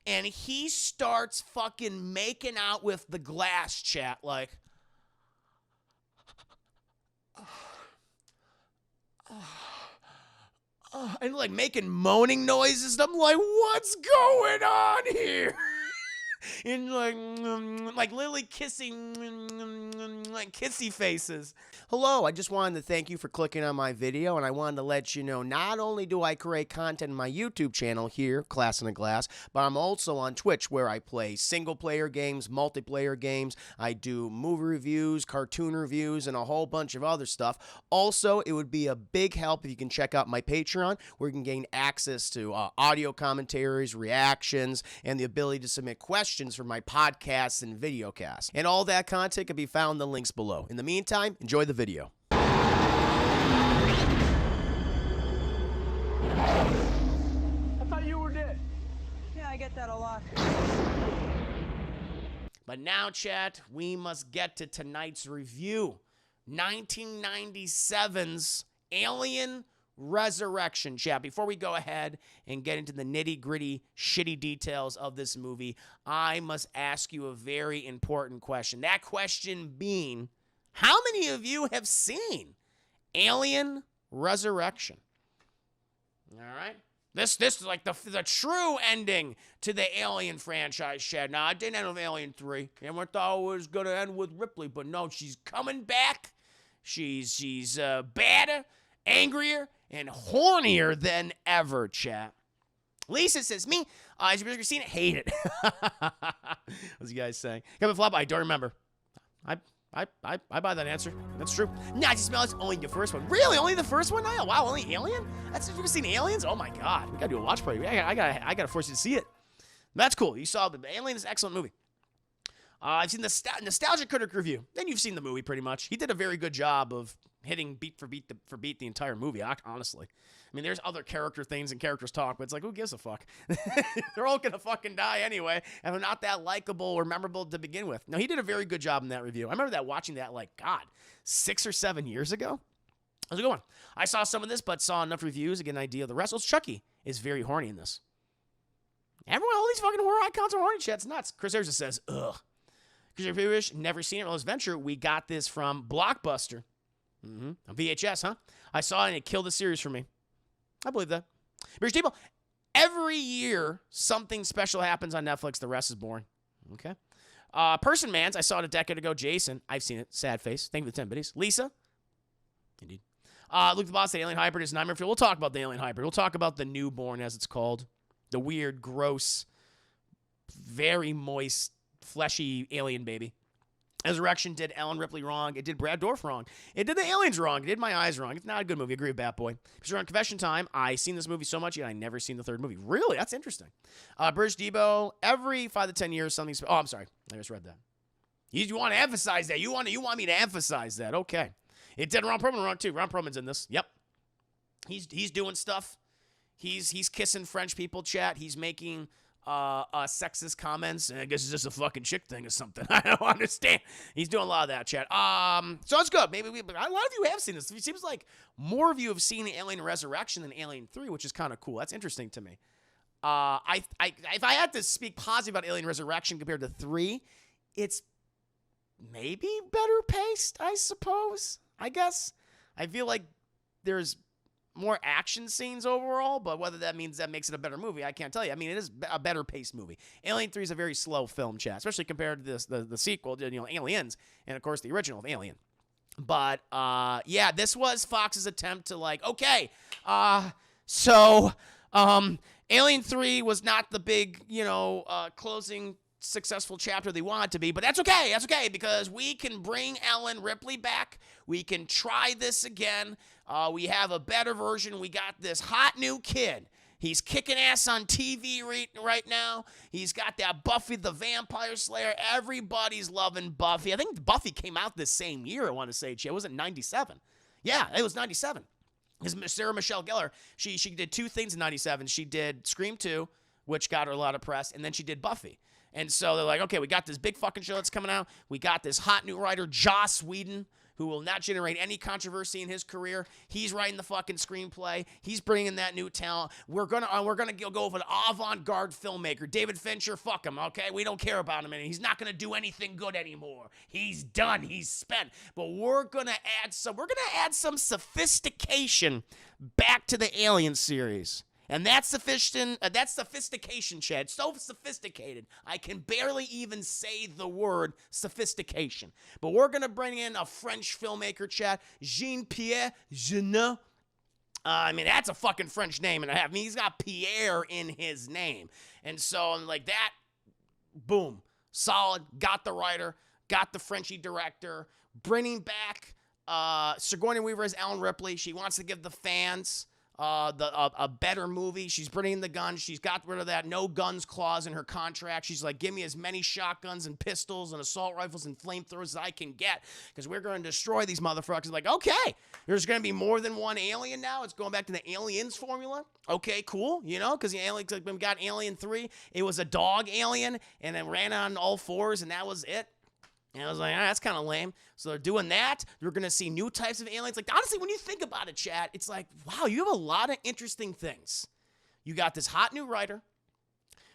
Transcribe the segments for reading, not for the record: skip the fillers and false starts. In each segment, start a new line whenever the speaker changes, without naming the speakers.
and he starts fucking making out with the glass, chat, like, and like making moaning noises. I'm like, what's going on here? And like literally kissing, like kissy faces. Hello, I just wanted to thank you for clicking on my video, and I wanted to let you know not only do I create content in my YouTube channel here, Class in a Glass, but I'm also on Twitch where I play single-player games, multiplayer games. I do movie reviews, cartoon reviews, and a whole bunch of other stuff. Also, it would be a big help if you can check out my Patreon, where you can gain access to audio commentaries, reactions, and the ability to submit questions for my podcasts and videocasts. And all that content can be found in the links below. In the meantime, enjoy the video.
I thought you were dead.
Yeah, I get that a lot.
But now, chat, we must get to tonight's review. 1997's Alien Resurrection, chat. Before we go ahead and get into the nitty-gritty, shitty details of this movie, I must ask you a very important question. That question being, how many of you have seen Alien Resurrection? All right? This is like the true ending to the Alien franchise, chat. Now, it didn't end with Alien 3. Everyone thought it was going to end with Ripley, but no, she's coming back. She's badder, angrier, and hornier than ever, chat. Lisa says, me, has you ever seen it? Hate it. What's you guys saying? Kevin Flop, I don't remember. I buy that answer. That's true. Nah, I just smell it's only the first one. Really? Only the first one? Oh, wow, only Alien? That's you've ever seen Aliens? Oh my god. We gotta do a watch party. I gotta force you to see it. That's cool. You saw the Alien is an excellent movie. I've seen the Nostalgia Critic review. Then you've seen the movie pretty much. He did a very good job of hitting beat for beat the entire movie, honestly. I mean, there's other character things and characters talk, but it's like, who gives a fuck? They're all gonna fucking die anyway, and they're not that likable or memorable to begin with. No, he did a very good job in that review. I remember watching that, like, God, 6 or 7 years ago. It was a good one. I saw some of this, but saw enough reviews to get an idea of the rest. Chucky is very horny in this. Everyone, all these fucking horror icons are horny. Chat's nuts. Chris Ayers says, ugh. Because if you wish, never seen it. Relentless Venture, we got this from Blockbuster. On VHS, huh? I saw it and it killed the series for me. I believe that. British people, every year something special happens on Netflix. The rest is boring. Okay. Person Mans, I saw it a decade ago. Jason, I've seen it. Sad face. Thank you for the 10 biddies. Lisa, indeed. Luke the Boss, the Alien Hybrid is nightmare fuel. We'll talk about the Alien Hybrid. We'll talk about the newborn, as it's called. The weird, gross, very moist, fleshy alien baby. Resurrection did Ellen Ripley wrong. It did Brad Dourif wrong. It did the aliens wrong. It did My Eyes wrong. It's not a good movie. I agree with Batboy. Because around Confession Time, I seen this movie so much, yet I never seen the third movie. Really? That's interesting. British Debo, every 5 to 10 years, something... Oh, I'm sorry. I just read that. You want to emphasize that. You want me to emphasize that. Okay. It did Ron Perlman wrong, too. Ron Perlman's in this. Yep. He's doing stuff. He's kissing French people, chat. He's making... sexist comments, and I guess it's just a fucking chick thing or something. I don't understand. He's doing a lot of that, chat. So it's good. Maybe a lot of you have seen this. It seems like more of you have seen Alien Resurrection than Alien 3, which is kind of cool. That's interesting to me. If I had to speak positive about Alien Resurrection compared to 3, it's maybe better paced, I suppose. I guess. I feel like there's more action scenes overall, but whether that means that makes it a better movie, I can't tell you. I mean, it is a better paced movie. Alien 3 is a very slow film, chat, especially compared to the sequel, Aliens, and of course the original of Alien. But yeah, this was Fox's attempt to Alien 3 was not the big, closing successful chapter they want it to be, but that's okay. That's okay, because we can bring Ellen Ripley back. We can try this again. We have a better version. We got this hot new kid. He's kicking ass on TV right now. He's got that Buffy the Vampire Slayer. Everybody's loving Buffy. I think Buffy came out this same year, I want to say. It was in 97. Yeah, it was 97. Because Sarah Michelle Gellar, she did 2 things in 97. She did Scream 2, which got her a lot of press, and then she did Buffy. And so they're like, okay, we got this big fucking show that's coming out. We got this hot new writer, Joss Whedon, who will not generate any controversy in his career. He's writing the fucking screenplay. He's bringing that new talent. We're gonna go with an avant-garde filmmaker. David Fincher, fuck him, okay? We don't care about him anymore. He's not gonna do anything good anymore. He's done. He's spent. But we're gonna add some sophistication back to the Alien series. And that's sophistication, Chad. So sophisticated. I can barely even say the word sophistication. But we're going to bring in a French filmmaker, Chad. Jean-Pierre Jeunet. I mean, that's a fucking French name. And he's got Pierre in his name. And so, like that, boom. Solid. Got the writer. Got the Frenchy director. Bringing back Sigourney Weaver as Ellen Ripley. She wants to give the fans a better movie. She's bringing the guns. She's got rid of that no guns clause in her contract. She's like, give me as many shotguns and pistols and assault rifles and flamethrowers as I can get, because we're going to destroy these motherfuckers. Like, okay, there's going to be more than one alien now. It's going back to the Aliens formula. Okay, cool. You know, because the aliens, like, we got Alien 3. It was a dog alien, and it ran on all fours, and that was it. And I was like, that's kind of lame. So they're doing that. We're going to see new types of aliens. Like, honestly, when you think about it, Chad, it's like, wow, you have a lot of interesting things. You got this hot new writer.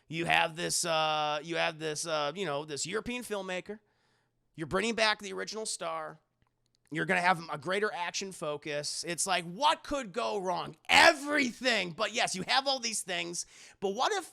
You have this, this European filmmaker. You're bringing back the original star. You're going to have a greater action focus. It's like, what could go wrong? Everything. But yes, you have all these things. But what if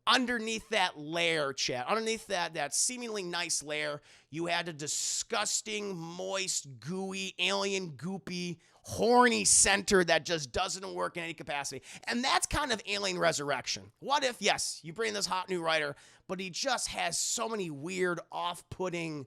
underneath that layer, Chad, underneath that seemingly nice layer, you had a disgusting, moist, gooey, alien, goopy, horny center that just doesn't work in any capacity. And that's kind of Alien Resurrection. What if, yes, you bring this hot new writer, but he just has so many weird, off-putting,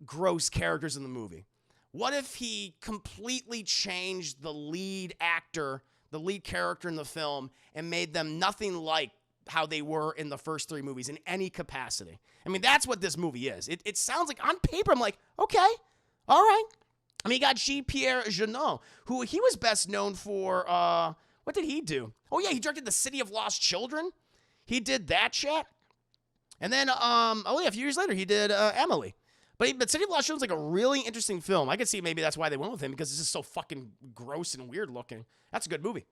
gross characters in the movie? What if he completely changed the lead actor, the lead character in the film, and made them nothing like how they were in the first 3 movies in any capacity? I mean, that's what this movie is. It sounds like, on paper, I'm like, okay, all right. I mean, you got Jean-Pierre Jeunet, who he was best known for, what did he do? Oh, yeah, he directed The City of Lost Children. He did that shit. And then, a few years later, he did Emily. But City of Lost Children's like a really interesting film. I could see maybe that's why they went with him, because it's just so fucking gross and weird looking. That's a good movie.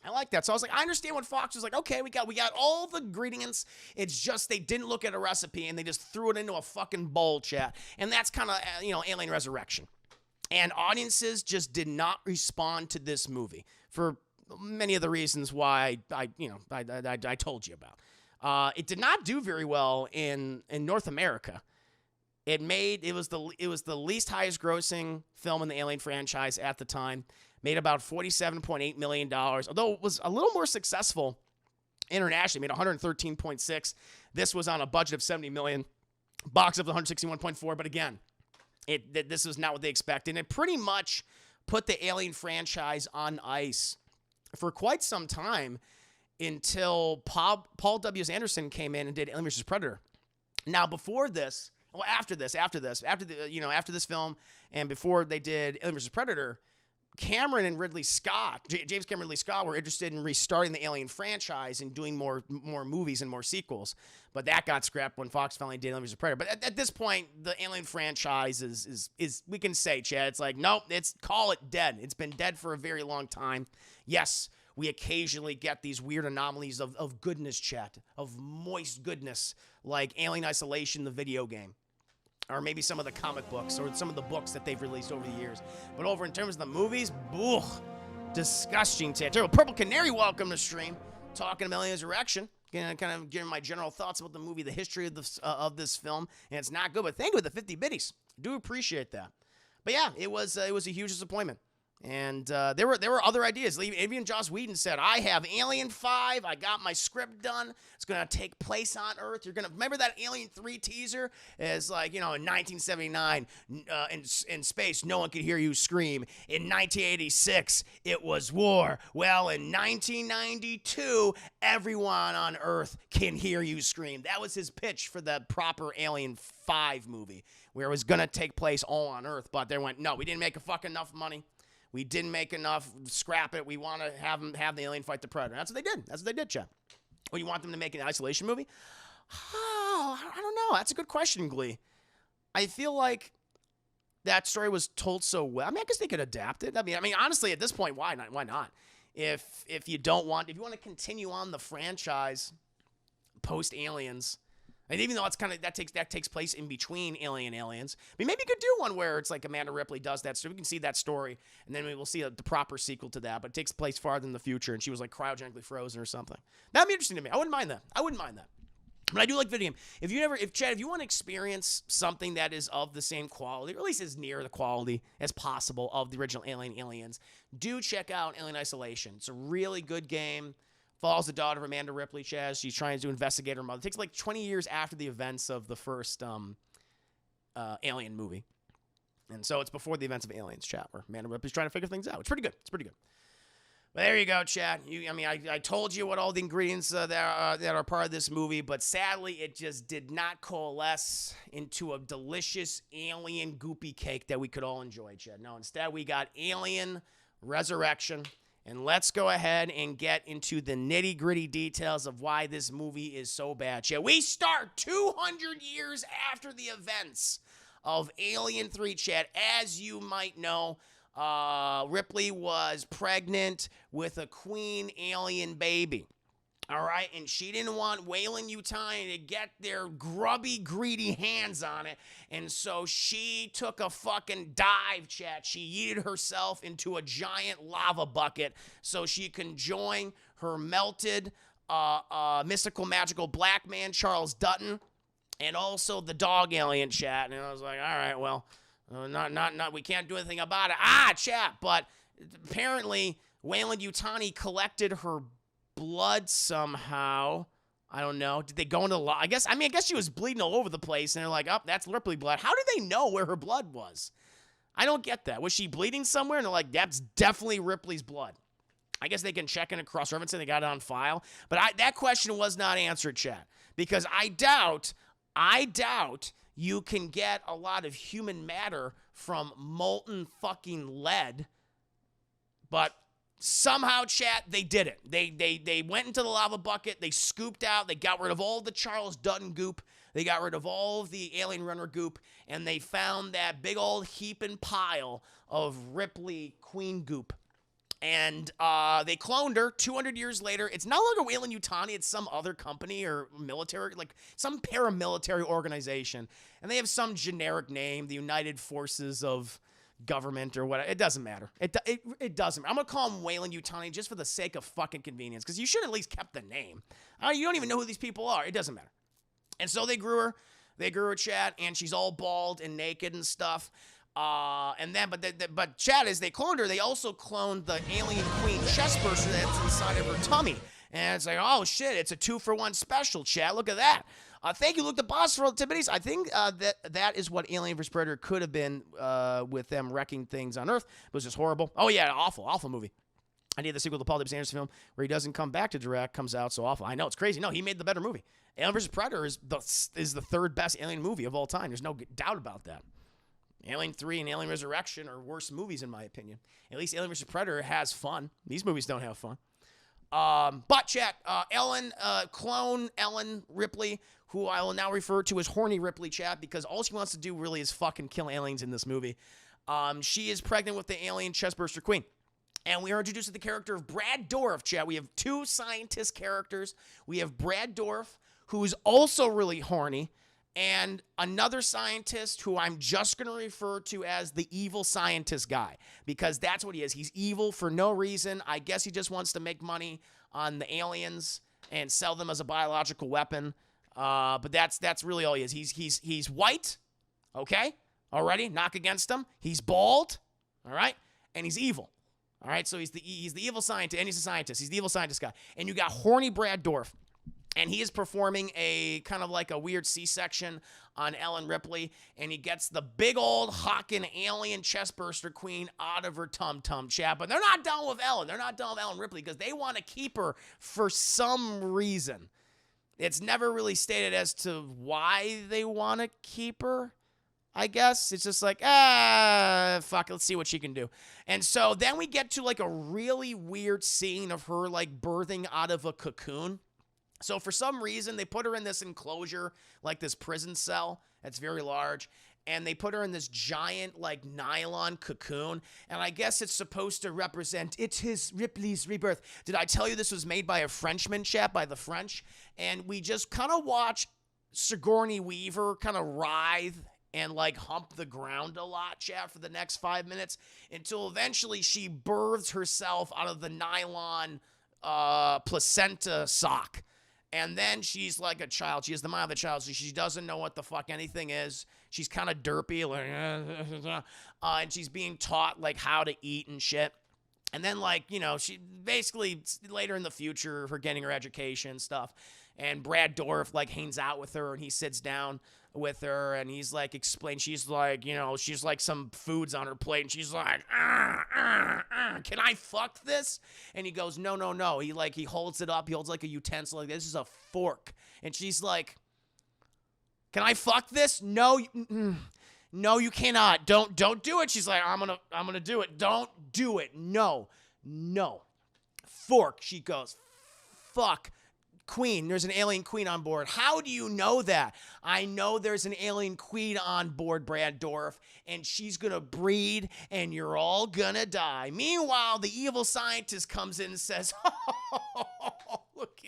I like that. So I was like, I understand what Fox was like. Okay, we got all the ingredients. It's just they didn't look at a recipe and they just threw it into a fucking bowl, chat. And that's kind of, Alien Resurrection. And audiences just did not respond to this movie for many of the reasons why I told you about. It did not do very well in North America. It was the least highest grossing film in the Alien franchise at the time. Made about $47.8 million, although it was a little more successful internationally. Made $113.6. This was on a budget of $70 million. Box office $161.4. But again, this was not what they expected. And it pretty much put the Alien franchise on ice for quite some time until Paul W. Anderson came in and did Alien vs. Predator. Now, before this, well, after this film, and before they did Alien vs. Predator, Cameron and Ridley Scott, James Cameron and Ridley Scott, were interested in restarting the Alien franchise and doing more movies and more sequels. But that got scrapped when Fox finally did Alien vs. Predator. But at this point, the Alien franchise is we can say, Chad, it's like, nope, call it dead. It's been dead for a very long time. Yes, we occasionally get these weird anomalies of goodness, Chad, of moist goodness, like Alien Isolation, the video game. Or maybe some of the comic books, or some of the books that they've released over the years. But over in terms of the movies, disgusting, terrible. Purple Canary, welcome to stream. Talking about Alien Resurrection. Kind of giving my general thoughts about the movie, the history of this film. And it's not good, but thank you for the 50 biddies. Do appreciate that. But yeah, it was a huge disappointment. And there were other ideas. Even Joss Whedon said, I have Alien 5. I got my script done. It's going to take place on Earth. You're going to remember that Alien 3 teaser? It's like, in 1979, in space, no one could hear you scream. In 1986, it was war. Well, in 1992, everyone on Earth can hear you scream. That was his pitch for the proper Alien 5 movie, where it was going to take place all on Earth. But they went, no, we didn't make enough money. We didn't make enough. Scrap it. We want to have the alien fight the Predator. That's what they did, Chad. Well, you want them to make an isolation movie? Oh, I don't know. That's a good question, Glee. I feel like that story was told so well. I mean, I guess they could adapt it. I mean, honestly, at this point, why not? Why not? If you want to continue on the franchise post Aliens, and even though it's kind of that takes place in between Alien and Aliens, I mean, maybe you could do one where it's like Amanda Ripley does that, so we can see that story, and then we will see the proper sequel to that. But it takes place farther in the future, and she was like cryogenically frozen or something. That'd be interesting to me. I wouldn't mind that. But I do like video game. If you want to experience something that is of the same quality, or at least as near the quality as possible of the original Aliens, do check out Alien Isolation. It's a really good game. Follows the daughter of Amanda Ripley, Chaz. She's trying to investigate her mother. It takes like 20 years after the events of the first Alien movie. And so it's before the events of Aliens, chat, where Amanda Ripley's trying to figure things out. It's pretty good. But there you go, chat. I told you what all the ingredients that are part of this movie, but sadly, it just did not coalesce into a delicious alien goopy cake that we could all enjoy, chat. No, instead, we got Alien Resurrection. And let's go ahead and get into the nitty-gritty details of why this movie is so bad, chat. We start 200 years after the events of Alien 3, chat. As you might know, Ripley was pregnant with a queen alien baby. All right, and she didn't want Weyland-Yutani to get their grubby, greedy hands on it, and so she took a fucking dive, chat. She yeeted herself into a giant lava bucket so she can join her melted, mystical, magical black man, Charles Dutton, and also the dog alien, chat. And I was like, all right, well, we can't do anything about it. Chat, but apparently Weyland-Yutani collected her blood somehow. I don't know. Did they go into the I guess she was bleeding all over the place, and they're like, oh, that's Ripley blood. How did they know where her blood was? I don't get that. Was she bleeding somewhere? And they're like, that's definitely Ripley's blood. I guess they can check in and cross-reference it. They got it on file. But that question was not answered, chat, because I doubt you can get a lot of human matter from molten fucking lead. But somehow, chat, they did it. They went into the lava bucket. They scooped out. They got rid of all the Charles Dutton goop. They got rid of all of the Alien Runner goop. And they found that big old heaping pile of Ripley Queen goop. And they cloned her 200 years later. It's no longer Weyland-Yutani. It's some other company or military, like some paramilitary organization. And they have some generic name, the United Forces of Government or whatever. It doesn't matter. It doesn't. I'm going to call him Weyland-Yutani just for the sake of fucking convenience, because you should at least kept the name. You don't even know who these people are. It doesn't matter. And so they grew her. They grew her, chat, and she's all bald and naked and stuff. But chat, as they cloned her, they also cloned the alien queen chest burster that's inside of her tummy. And it's like, oh shit, it's a 2-for-1 special, chat. Look at that. Thank you, Luke the Boss, for all the activities. I think that is what Alien vs. Predator could have been with them wrecking things on Earth. It was just horrible. Oh yeah, awful movie. I need the sequel to Paul W. Anderson film where he doesn't come back to direct, comes out so awful. I know, it's crazy. No, he made the better movie. Alien vs. Predator is the third best Alien movie of all time. There's no doubt about that. Alien 3 and Alien Resurrection are worse movies in my opinion. At least Alien vs. Predator has fun. These movies don't have fun. But chat, clone Ellen Ripley, who I will now refer to as Horny Ripley, chat, because all she wants to do really is fucking kill aliens in this movie. She is pregnant with the alien chestburster queen. And we are introduced to the character of Brad Dourif, chat. We have two scientist characters. We have Brad Dourif, who is also really horny, and another scientist who I'm just going to refer to as the evil scientist guy, because that's what he is. He's evil for no reason. I guess he just wants to make money on the aliens and sell them as a biological weapon. But that's really all he is. He's white, okay? Already, knock against him. He's bald, all right? And he's evil, all right? So he's the evil scientist, and he's a scientist. He's the evil scientist guy. And you got horny Brad Dourif. And he is performing a kind of like a weird C-section on Ellen Ripley. And he gets the big old hawking alien chestburster queen out of her tum-tum, chat. But they're not done with Ellen. They're not done with Ellen Ripley because they want to keep her for some reason. It's never really stated as to why they want to keep her, I guess. It's just like, fuck, let's see what she can do. And so then we get to like a really weird scene of her like birthing out of a cocoon. So for some reason, they put her in this enclosure, like this prison cell that's very large. and they put her in this giant, like, nylon cocoon, and I guess it's supposed to represent, it's his Ripley's rebirth. Did I tell you this was made by a Frenchman, chap, by the French? And we just kind of watch Sigourney Weaver kind of writhe and, like, hump the ground a lot, chat, for the next 5 minutes, until eventually she births herself out of the nylon placenta sock. And then she's like a child. She is the mind of the child, so she doesn't know what the fuck anything is. She's kind of derpy, like, and she's being taught, like, how to eat and shit. And then, like, you know, she basically, later in the future, her getting her education and stuff. And Brad Dourif, like, hangs out with her, and he sits down with her, and he's, like, she's like, you know, she's like some foods on her plate, and she's like, can I fuck this? And he goes, no, no, no. He holds it up. He holds, like, a utensil. Like, this is a fork. And she's like, can I fuck this? No, no, you cannot. Don't do it. She's like, I'm gonna do it. Don't do it. No. Fork. She goes, fuck. Queen, there's an alien queen on board. How do you know that? I know there's an alien queen on board, Brad Dourif, and she's gonna breed, and you're all gonna die. Meanwhile, the evil scientist comes in and says, look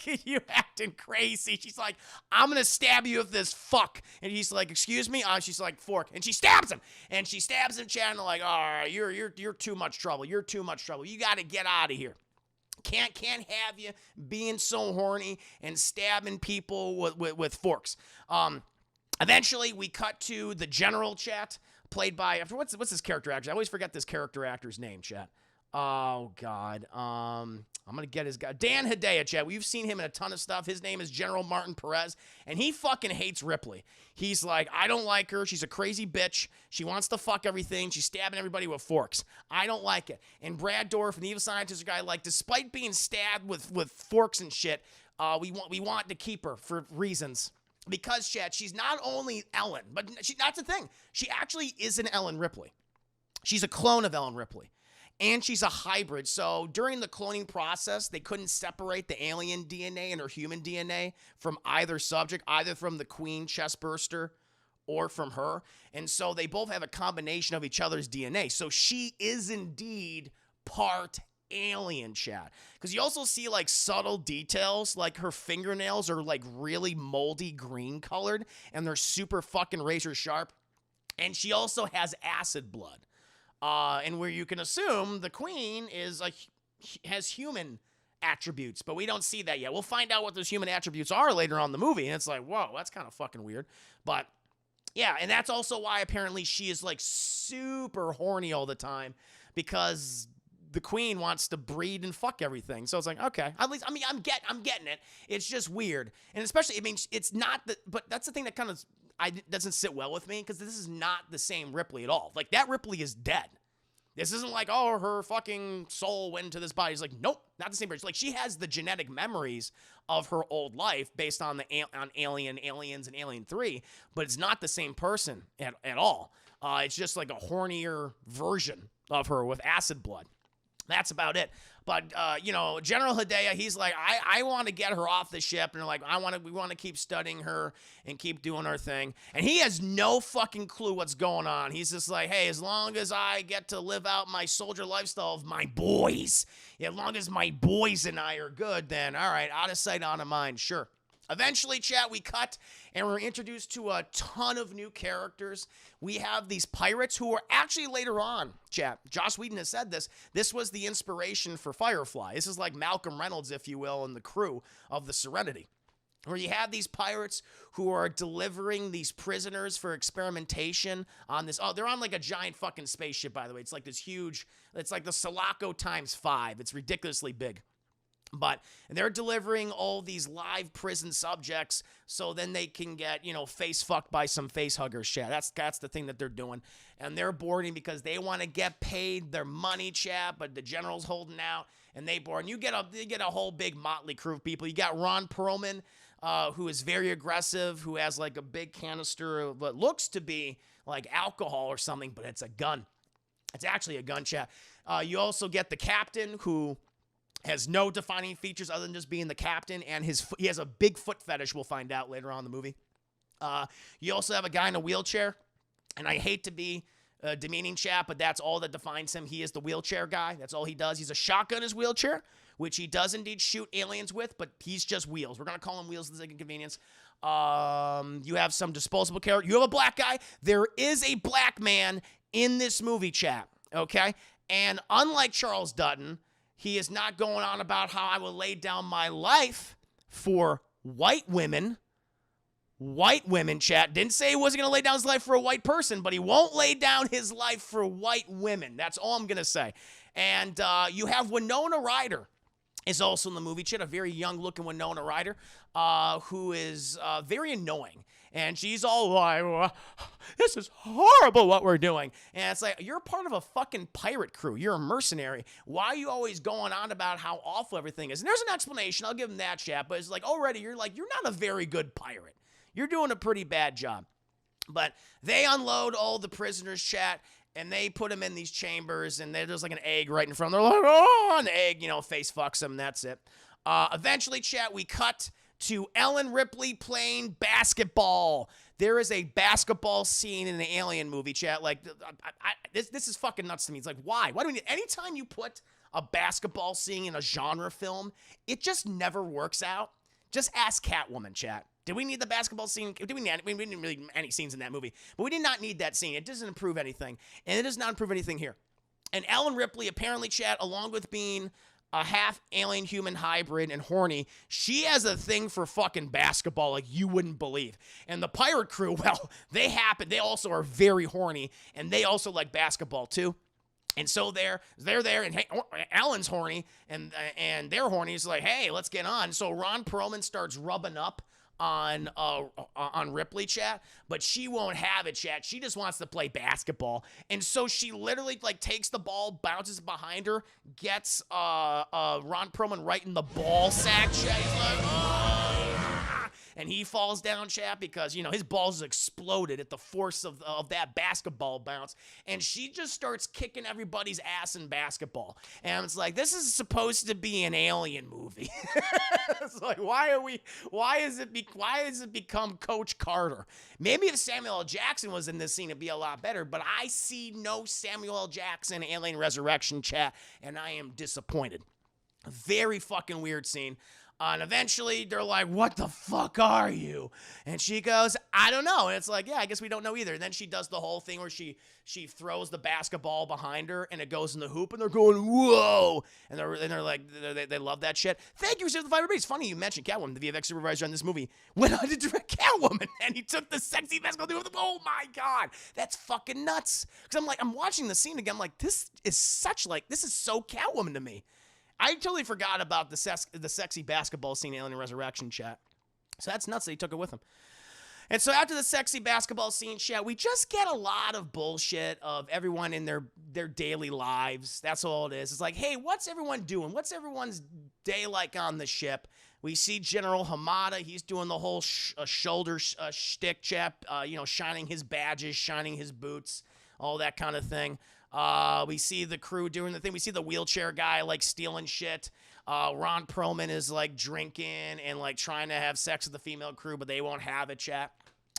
at you acting crazy. She's like, I'm gonna stab you with this fuck. And he's like, excuse me? She's like, fork. And she stabs him. And she stabs him, chatting like, all right, you're too much trouble. You're too much trouble. You gotta get out of here. Can't have you being so horny and stabbing people with forks. Eventually, we cut to the general, chat, played by, what's this character actor? I always forget this character actor's name, chat. Oh, God. I'm going to get his guy. Dan Hedaya, chat. We've seen him in a ton of stuff. His name is General Martin Perez, and he fucking hates Ripley. He's like, I don't like her. She's a crazy bitch. She wants to fuck everything. She's stabbing everybody with forks. I don't like it. And Brad Dourif, an evil scientist guy, like, despite being stabbed with forks and shit, we want to keep her for reasons. Because, chat, she's not only Ellen, but that's the thing. She actually is an Ellen Ripley. She's a clone of Ellen Ripley. And she's a hybrid. So during the cloning process, they couldn't separate the alien DNA and her human DNA from either subject, either from the queen chestburster or from her. And so they both have a combination of each other's DNA. So she is indeed part alien, chat. Because you also see, like, subtle details, like her fingernails are, like, really moldy green colored, and they're super fucking razor sharp. And she also has acid blood. And where you can assume the queen has human attributes, but we don't see that yet. We'll find out what those human attributes are later on in the movie, and it's like, whoa, that's kind of fucking weird. But yeah, and that's also why apparently she is, like, super horny all the time, because the queen wants to breed and fuck everything. So it's like, okay, at least, I mean, I'm getting it. It's just weird, and especially, I mean, it's not but that's the thing that kind of doesn't sit well with me, because this is not the same Ripley at all. Like, that Ripley is dead. This isn't like, oh, her fucking soul went into this body. It's like, nope, not the same person. Like, she has the genetic memories of her old life based on Aliens, and Alien 3, but it's not the same person at all. It's just like a hornier version of her with acid blood. That's about it. But, you know, General Hedaya, he's like, I want to get her off the ship. And they're like, we want to keep studying her and keep doing our thing. And he has no fucking clue what's going on. He's just like, hey, as long as I get to live out my soldier lifestyle of my boys, as long as my boys and I are good, then all right, out of sight, out of mind, sure. Eventually, chat, we cut, and we're introduced to a ton of new characters. We have these pirates who are actually later on, chat. Joss Whedon has said this. This was the inspiration for Firefly. This is like Malcolm Reynolds, if you will, and the crew of the Serenity, where you have these pirates who are delivering these prisoners for experimentation on this. Oh, they're on like a giant fucking spaceship, by the way. It's like this huge, it's like the Sulaco times 5. It's ridiculously big. But they're delivering all these live prison subjects so then they can get, you know, face fucked by some face huggers chat. That's the thing that they're doing. And they're boarding because they want to get paid their money, chat, but the general's holding out and they board. And you get a whole big motley crew of people. You got Ron Perlman, who is very aggressive, who has like a big canister of what looks to be like alcohol or something, but it's a gun. It's actually a gun, chat. You also get the captain, who has no defining features other than just being the captain, and he has a big foot fetish, we'll find out later on in the movie. You also have a guy in a wheelchair, and I hate to be demeaning, chat, but that's all that defines him. He is the wheelchair guy. That's all he does. He's a shotgun in his wheelchair, which he does indeed shoot aliens with, but he's just wheels. We're going to call him wheels for the sake of convenience. You have some disposable character. You have a black guy. There is a black man in this movie, chat, okay? And unlike Charles Dutton, he is not going on about how I will lay down my life for white women. White women, chat. Didn't say he wasn't going to lay down his life for a white person, but he won't lay down his life for white women. That's all I'm going to say. And you have Winona Ryder is also in the movie, chat, a very young-looking Winona Ryder who is very annoying. And she's all like, this is horrible what we're doing. And it's like, you're part of a fucking pirate crew. You're a mercenary. Why are you always going on about how awful everything is? And there's an explanation. I'll give him that, chat. But it's like, already, you're not a very good pirate. You're doing a pretty bad job. But they unload all the prisoners, chat, and they put them in these chambers, and there's like an egg right in front of them. They're like, oh, and the egg, face fucks them, and that's it. Eventually, chat, we cut to Ellen Ripley playing basketball. There is a basketball scene in the Alien movie, chat. Like, this is fucking nuts to me. It's like, why? Why do we need, anytime you put a basketball scene in a genre film, it just never works out. Just ask Catwoman, chat. Did we need the basketball scene? We didn't really need any scenes in that movie, but we did not need that scene. It doesn't improve anything, and it does not improve anything here. And Ellen Ripley, apparently, chat, along with being a half alien human hybrid and horny, she has a thing for fucking basketball like you wouldn't believe. And the pirate crew, well, they also are very horny, and they also like basketball too. And so they're there, and hey, Ellen's horny, and they're horny. It's like, hey, let's get on. So Ron Perlman starts rubbing up on Ripley, chat, but she won't have it, chat. She just wants to play basketball, and so she literally like takes the ball, bounces behind her, gets Ron Perlman right in the ball sack, chat. He's like, oh! And he falls down, chat, because, his balls exploded at the force of that basketball bounce. And she just starts kicking everybody's ass in basketball. And it's like, this is supposed to be an alien movie. It's like, why has it become Coach Carter? Maybe if Samuel L. Jackson was in this scene, it'd be a lot better. But I see no Samuel L. Jackson Alien Resurrection, chat, and I am disappointed. A very fucking weird scene. And eventually, they're like, what the fuck are you? And she goes, I don't know. And it's like, yeah, I guess we don't know either. And then she does the whole thing where she throws the basketball behind her, and it goes in the hoop, and they're going, whoa. And they're like, they love that shit. Thank you for the 5 It's funny you mentioned Catwoman, the VFX supervisor on this movie, went on to direct Catwoman, and he took the sexy basketball thing with him. Oh, my God. That's fucking nuts. Because I'm watching the scene again. I'm like, this is so Catwoman to me. I totally forgot about the sexy basketball scene in Alien Resurrection, chat. So that's nuts that he took it with him. And so after the sexy basketball scene, chat, we just get a lot of bullshit of everyone in their daily lives. That's all it is. It's like, hey, what's everyone doing? What's everyone's day like on the ship? We see General Hamada. He's doing the whole shoulder shtick, chat, shining his badges, shining his boots, all that kind of thing. We see the crew doing the thing. We see the wheelchair guy like stealing shit. Ron Perlman is like drinking and like trying to have sex with the female crew, but they won't have it, chat.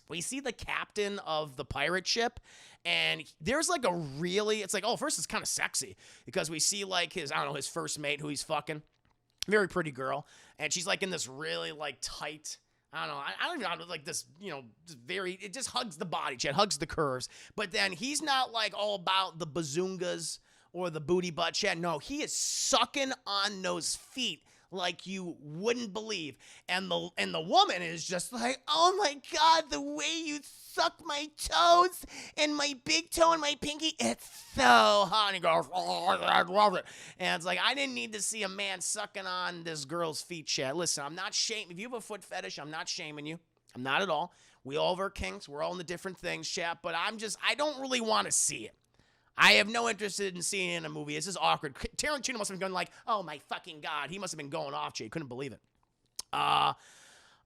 We see the captain of the pirate ship, and there's like it's like, oh, first it's kind of sexy because we see like his first mate who he's fucking, very pretty girl, and she's like in this really like tight, I don't even know, like this, it just hugs the body, chat, hugs the curves. But then he's not like all about the bazungas or the booty butt, chat. No, he is sucking on those feet like you wouldn't believe. And the woman is just like, oh my God, the way you suck my toes and my big toe and my pinky, it's so hot. And he goes, oh, I love it. And it's like, I didn't need to see a man sucking on this girl's feet, chat. Listen, I'm not shaming. If you have a foot fetish, I'm not shaming you. I'm not at all. We all have our kinks. We're all into different things, chat. But I don't really want to see it. I have no interest in seeing it in a movie. This is awkward. Tarantino must have been going like, oh my fucking God. He must have been going off, Jay. Couldn't believe it.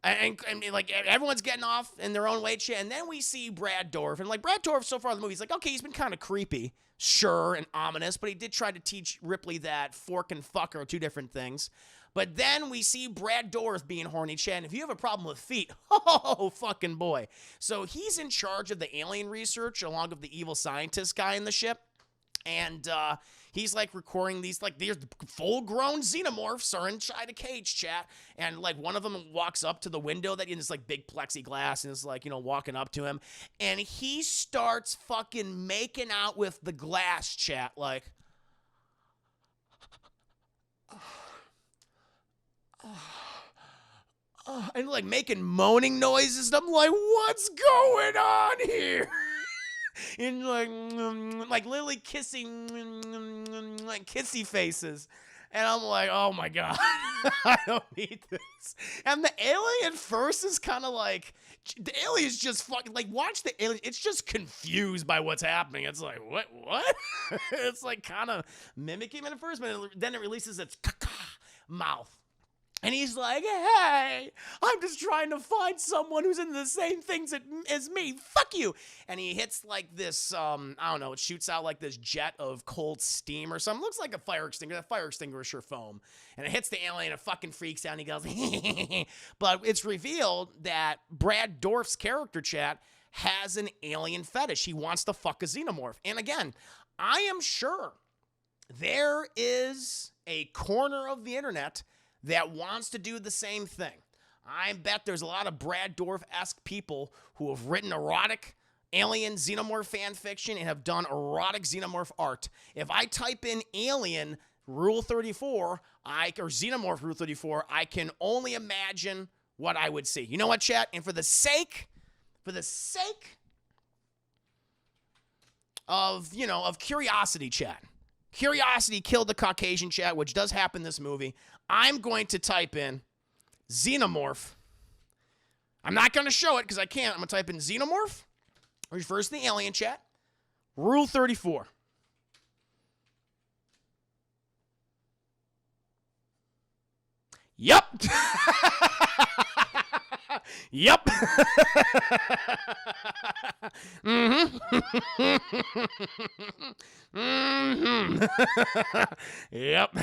And like everyone's getting off in their own way, chat. And then we see Brad Dourif. And like Brad Dourif so far in the movie, he's like, okay, he's been kind of creepy, sure, and ominous. But he did try to teach Ripley that fork and fuck are two different things. But then we see Brad Dourif being horny, Chad. And if you have a problem with feet, oh, fucking boy. So he's in charge of the alien research along with the evil scientist guy in the ship. And he's like recording these, like, these full-grown xenomorphs are inside a cage, chat. And like one of them walks up to the window that is like big plexiglass and is like, you know, walking up to him. And he starts fucking making out with the glass, chat. Like, and like making moaning noises. And I'm like, what's going on here? And like literally kissing, like kissy faces. And I'm like, oh my God, I don't need this. And the alien first is kind of like, the alien's just fucking, like, watch the alien, it's just confused by what's happening. It's like, what? It's like kind of mimicking him at first, but then it releases its mouth. And he's like, hey, I'm just trying to find someone who's into the same things as me. Fuck you. And he hits like this, I don't know, it shoots out like this jet of cold steam or something. Looks like a fire extinguisher foam. And it hits the alien, it fucking freaks out, and he goes, But it's revealed that Brad Dourif's character, chat, has an alien fetish. He wants to fuck a xenomorph. And again, I am sure there is a corner of the internet that wants to do the same thing. I bet there's a lot of Brad Dourif-esque people who have written erotic alien xenomorph fan fiction and have done erotic xenomorph art. If I type in alien rule 34, or xenomorph rule 34, I can only imagine what I would see. You know what, chat? And for the sake of, you know, of curiosity, chat. Curiosity killed the Caucasian, chat, which does happen in this movie. I'm going to type in xenomorph. I'm not going to show it because I can't. I'm going to type in xenomorph, refers to the alien, chat, rule 34. Yep. Yep. Yep.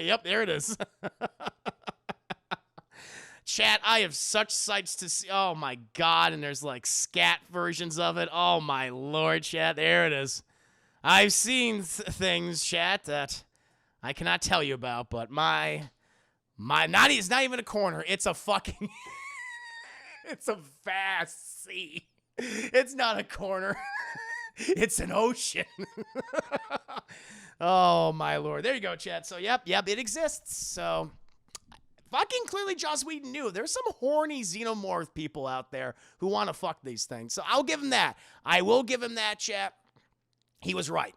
Yep, there it is. Chat, I have such sights to see. Oh my God, and there's like scat versions of it. Oh my Lord, chat, there it is. I've seen things, chat, that I cannot tell you about, but it's not even a corner. It's a fucking, it's a vast sea. It's not a corner. It's an ocean. Oh, my Lord. There you go, chat. So, yep, it exists. So, fucking clearly Joss Whedon knew. There's some horny xenomorph people out there who want to fuck these things. So, I'll give him that. I will give him that, chat. He was right.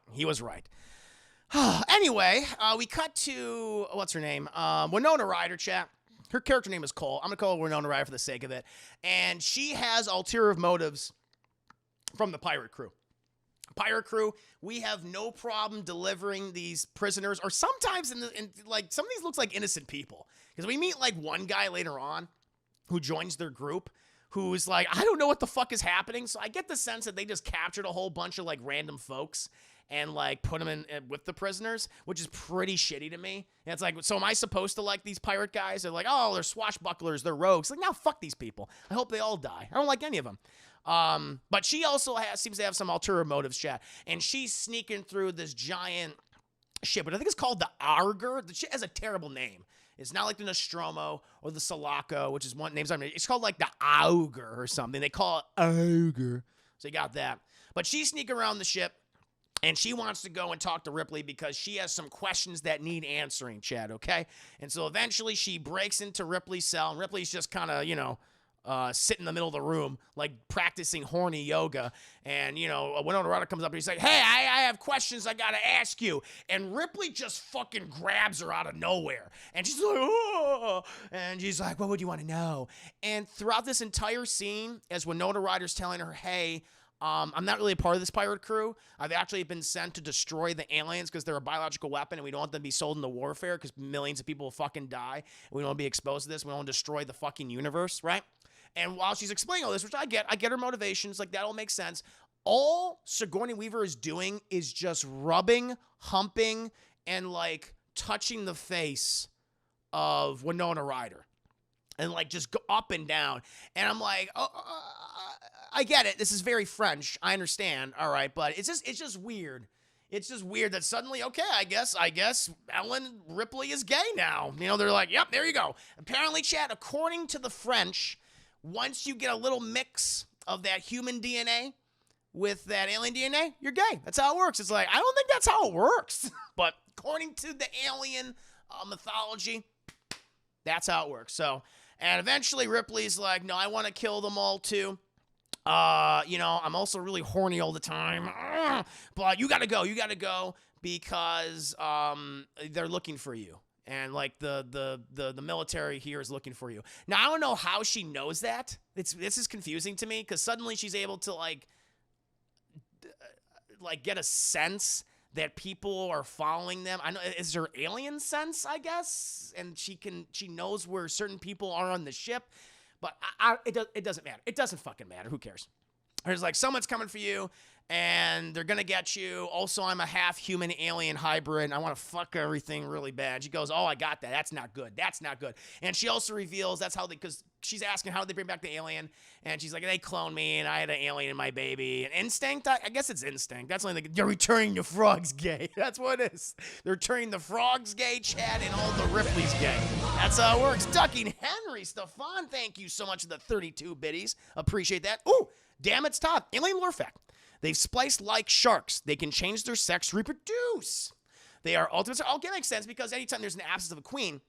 Anyway, we cut to, what's her name? Winona Ryder, chat. Her character name is Cole. I'm going to call her Winona Ryder for the sake of it. And she has ulterior motives from the pirate crew. Pirate crew, we have no problem delivering these prisoners, or sometimes like some of these looks like innocent people. Because we meet like one guy later on who joins their group who's like, I don't know what the fuck is happening. So I get the sense that they just captured a whole bunch of like random folks and like put them in with the prisoners, which is pretty shitty to me. And it's like, so am I supposed to like these pirate guys? They're like, oh, they're swashbucklers, they're rogues. Like, now fuck these people. I hope they all die. I don't like any of them. But she also seems to have some ulterior motives, chat. And she's sneaking through this giant ship, but I think it's called the Augur. The ship has a terrible name. It's not like the Nostromo or the Sulaco, which is one names I mean. It's called like the Augur or something. They call it Augur. So you got that. But she's sneaking around the ship. And she wants to go and talk to Ripley because she has some questions that need answering, Chad, okay? And so eventually she breaks into Ripley's cell, and Ripley's just kind of, you know, sitting in the middle of the room, like practicing horny yoga. And, you know, Winona Ryder comes up and he's like, hey, I have questions I got to ask you. And Ripley just fucking grabs her out of nowhere. And she's like, oh. And she's like, what would you want to know? And throughout this entire scene, as Winona Ryder's telling her, hey, I'm not really a part of this pirate crew. I've actually been sent to destroy the aliens because they're a biological weapon and we don't want them to be sold into warfare because millions of people will fucking die. We don't want to be exposed to this. We don't want to destroy the fucking universe, right? And while she's explaining all this, which I get her motivations, like that all makes sense. All Sigourney Weaver is doing is just rubbing, humping, and like touching the face of Winona Ryder. And like just go up and down. And I'm like, oh, I get it. This is very French. I understand. All right. But it's just weird. It's just weird that suddenly, okay, I guess Ellen Ripley is gay now. You know, they're like, yep, there you go. Apparently, Chad, according to the French, once you get a little mix of that human DNA with that alien DNA, you're gay. That's how it works. It's like, I don't think that's how it works. But according to the alien mythology, that's how it works. So, and eventually Ripley's like, no, I want to kill them all too. You know, I'm also really horny all the time. But you gotta go because they're looking for you. And like the military here is looking for you. Now I don't know how she knows that. This is confusing to me because suddenly she's able to like get a sense that people are following them. I know is her alien sense, I guess, and she knows where certain people are on the ship. But it doesn't matter. It doesn't fucking matter. Who cares? There's like, someone's coming for you, and they're going to get you. Also, I'm a half-human alien hybrid, and I want to fuck everything really bad. She goes, oh, I got that. That's not good. That's not good. And she also reveals that's how because she's asking how did they bring back the alien, and she's like, they cloned me, and I had an alien in my baby. And instinct? I guess it's instinct. That's only they're returning the frogs gay. That's what it is. They're turning the frogs gay, Chad, and all the Ripley's gay. That's how it works. Ducking Henry, Stefan, thank you so much for the 32 biddies. Appreciate that. Ooh, damn, it's Todd. Alien lore fact. They've spliced like sharks. They can change their sex to reproduce. They are ultimate. Okay, makes sense because anytime there's an absence of a queen,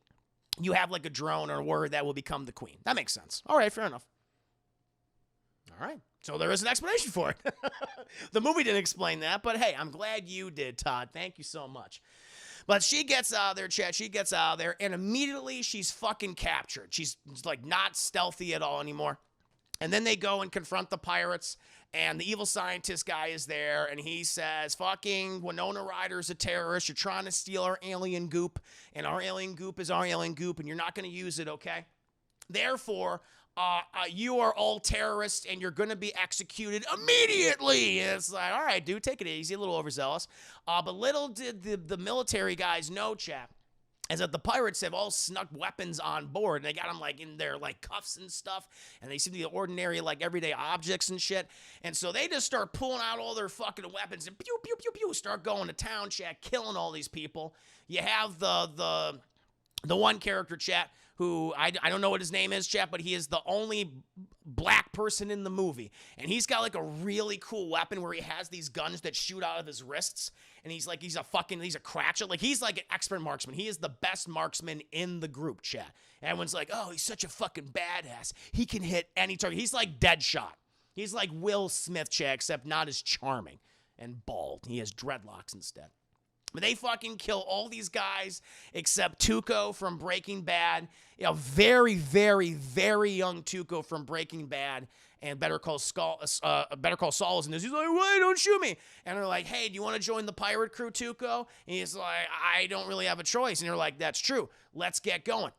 you have like a drone or a word that will become the queen. That makes sense. All right, fair enough. All right. So there is an explanation for it. The movie didn't explain that, but hey, I'm glad you did, Todd. Thank you so much. But she gets out of there, Chad. She gets out of there, and immediately she's fucking captured. She's like not stealthy at all anymore. And then they go and confront the pirates, and the evil scientist guy is there, and he says, fucking Winona Ryder's a terrorist. You're trying to steal our alien goop, and our alien goop is our alien goop, and you're not going to use it, okay? Therefore, you are all terrorists, and you're going to be executed immediately. And it's like, all right, dude, take it easy, a little overzealous. But little did the military guys know, chap, is that the pirates have all snuck weapons on board, and they got them like in their like cuffs and stuff, and they seem to be ordinary like everyday objects and shit. And so they just start pulling out all their fucking weapons and pew pew pew pew, start going to town, chat, killing all these people. You have the one character, chat, who I don't know what his name is, chat, but he is the only black person in the movie. And he's got like a really cool weapon where he has these guns that shoot out of his wrists. And he's a cratchet. Like, he's like an expert marksman. He is the best marksman in the group, chat. Everyone's like, oh, he's such a fucking badass. He can hit any target. He's like Deadshot. He's like Will Smith, chat, except not as charming and bald. He has dreadlocks instead. But they fucking kill all these guys except Tuco from Breaking Bad. You know, very, very, very young Tuco from Breaking Bad. And Better Call Saul is in this. He's like, wait, don't shoot me. And they're like, hey, do you want to join the pirate crew, Tuco? And he's like, I don't really have a choice. And they're like, that's true. Let's get going.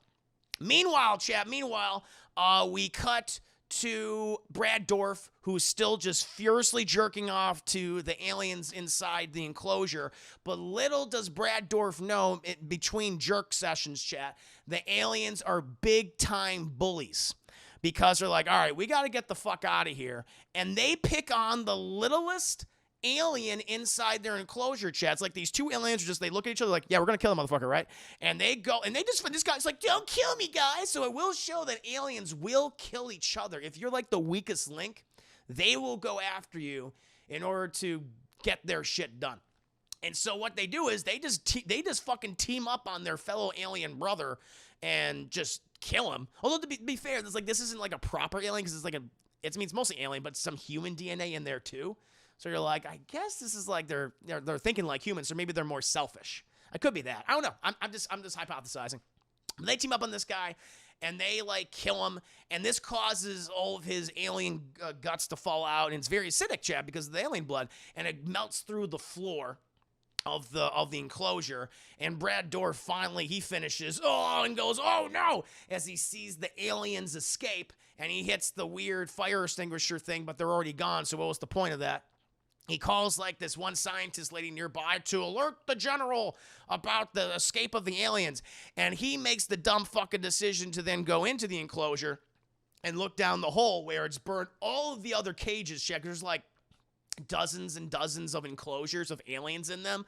Meanwhile, chat, we cut to Brad Dourif, who's still just furiously jerking off to the aliens inside the enclosure. But little does Brad Dourif know, between jerk sessions, chat, the aliens are big-time bullies. Because they're like, all right, we got to get the fuck out of here. And they pick on the littlest alien inside their enclosure, chat. It's like these two aliens they look at each other like, yeah, we're going to kill the motherfucker, right? And they go, and this guy's like, don't kill me, guys. So it will show that aliens will kill each other. If you're like the weakest link, they will go after you in order to get their shit done. And so what they do is they just fucking team up on their fellow alien brother and just kill him. Although to be fair, this isn't like a proper alien because it's mostly alien, but some human DNA in there too. So you're like, I guess this is like they're thinking like humans, or maybe they're more selfish. I could be that. I don't know. I'm just hypothesizing. But they team up on this guy, and they like kill him, and this causes all of his alien guts to fall out, and it's very acidic, Chad, because of the alien blood, and it melts through the floor of the enclosure. And Brad Dourif finally he finishes and goes, oh no, as he sees the aliens escape, and he hits the weird fire extinguisher thing, but they're already gone. So what was the point of that? he calls like this one scientist lady nearby to alert the general about the escape of the aliens. And he makes the dumb fucking decision to then go into the enclosure and look down the hole where it's burnt all of the other cages. Check, there's like dozens and dozens of enclosures of aliens in them.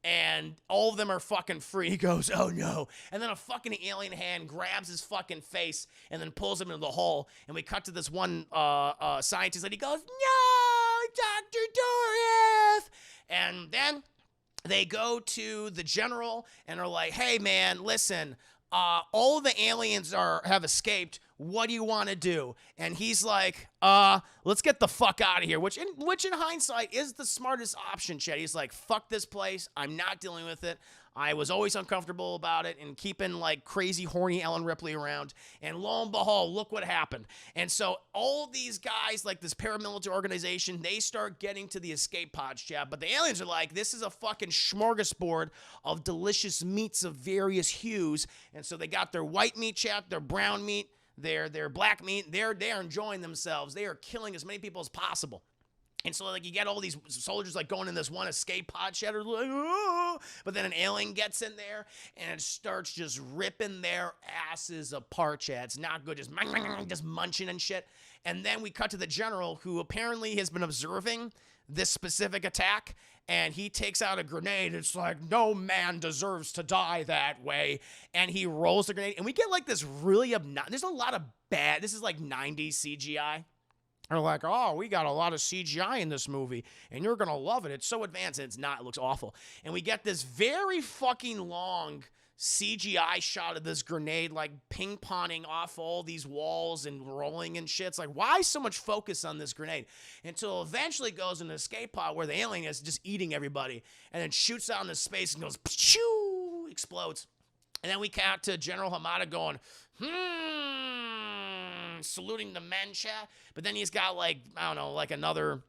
And all of them are fucking free. He goes, oh no. And then a fucking alien hand grabs his fucking face and then pulls him into the hole. And we cut to this one scientist and he goes, no, Dr. Dorif. And then they go to the general and are like, hey man, listen, all the aliens have escaped. What do you want to do? And he's like, let's get the fuck out of here, which in hindsight is the smartest option, Chet. He's like, fuck this place. I'm not dealing with it. I was always uncomfortable about it and keeping like crazy horny Ellen Ripley around. And lo and behold, look what happened. And so all these guys, like this paramilitary organization, they start getting to the escape pods, Chad. But the aliens are like, this is a fucking smorgasbord of delicious meats of various hues. And so they got their white meat, Chad, their brown meat, their black meat. They're enjoying themselves. They are killing as many people as possible. And so, like, you get all these soldiers, like, going in this one escape pod shatter, like, oh! But then an alien gets in there, and it starts just ripping their asses apart, Chad. It's not good, just munching and shit. And then we cut to the general, who apparently has been observing this specific attack, and he takes out a grenade. It's like, no man deserves to die that way. And he rolls the grenade, and we get, like, this really there's a lot of bad, this is, like, 90s CGI. They're like, oh, we got a lot of CGI in this movie, and you're going to love it. It's so advanced, and it's not. It looks awful. And we get this very fucking long CGI shot of this grenade, like, ping-ponging off all these walls and rolling and shit. It's like, why so much focus on this grenade? Until eventually it goes in an escape pod where the alien is just eating everybody, and then shoots out into space and goes, pshoo, explodes. And then we cut to General Hamada going, saluting the men, chat. But then he's got, like, I don't know, like another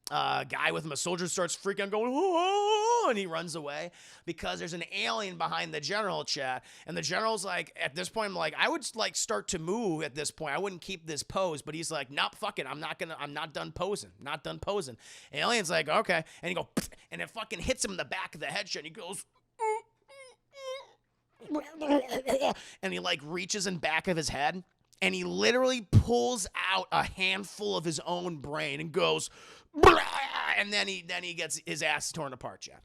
guy with him. A soldier starts freaking out, going, oh, and he runs away because there's an alien behind the general, chat. And the general's like, at this point, I'm like, I would like start to move at this point. I wouldn't keep this pose. But he's like, nope, fuck it. I'm not done posing. Not done posing. And the alien's like, okay. And he goes, and it fucking hits him in the back of the head, and he goes, and he like reaches in back of his head. And he literally pulls out a handful of his own brain and goes, and then he gets his ass torn apart, Chad.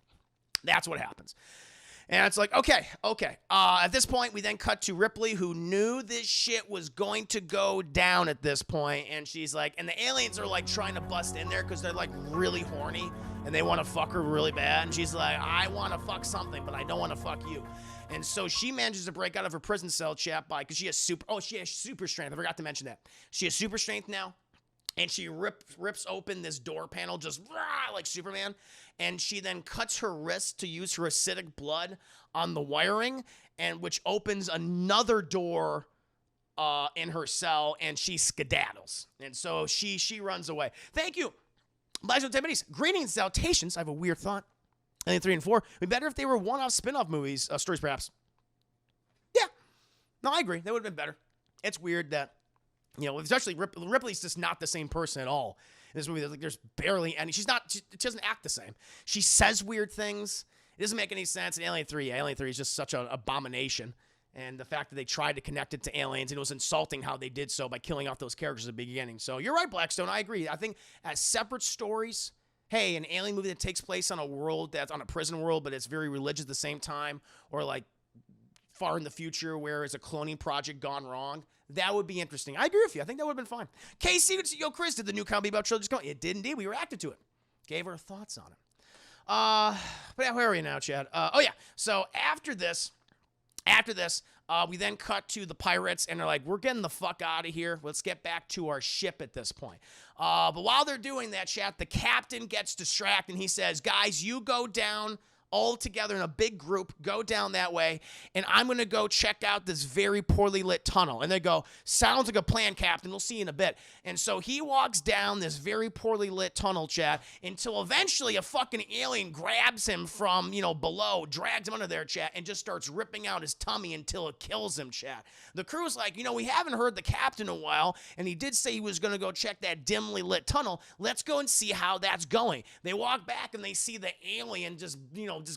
That's what happens. And it's like, okay. At this point, we then cut to Ripley, who knew this shit was going to go down at this point. And she's like, and the aliens are like trying to bust in there because they're like really horny and they want to fuck her really bad. And she's like, I want to fuck something, but I don't want to fuck you. And so she manages to break out of her prison cell, chat, because she has super strength. I forgot to mention that. She has super strength now. And she rips open this door panel just like Superman. And she then cuts her wrist to use her acidic blood on the wiring, and which opens another door in her cell, and she skedaddles. And so she runs away. Thank you. Greetings, salutations. I have a weird thought. I think 3 and 4 would be better if they were one-off spin-off movies, stories perhaps. Yeah. No, I agree. That would have been better. It's weird that, you know, especially Ripley's just not the same person at all in this movie. There's barely any. She doesn't act the same. She says weird things. It doesn't make any sense. In Alien 3 is just such an abomination. And the fact that they tried to connect it to aliens, and it was insulting how they did so by killing off those characters at the beginning. So you're right, Blackstone. I agree. I think as separate stories, hey, an alien movie that takes place on a world that's on a prison world, but it's very religious at the same time, or like far in the future where it's a cloning project gone wrong, that would be interesting. I agree with you. I think that would have been fine. Casey, yo, Chris, did the new comedy about trilogies come? It did indeed. We reacted to it. Gave our thoughts on it. But yeah, where are we now, Chad? So after this, we then cut to the pirates, and they're like, we're getting the fuck out of here. Let's get back to our ship at this point. But while they're doing that, chat, the captain gets distracted, and he says, guys, you go down all together in a big group, go down that way, and I'm going to go check out this very poorly lit tunnel. And they go, sounds like a plan, Captain. We'll see you in a bit. And so he walks down this very poorly lit tunnel, chat, until eventually a fucking alien grabs him from, below, drags him under there, chat, and just starts ripping out his tummy until it kills him, chat. The crew's like, we haven't heard the captain in a while, and he did say he was going to go check that dimly lit tunnel. Let's go and see how that's going. They walk back, and they see the alien just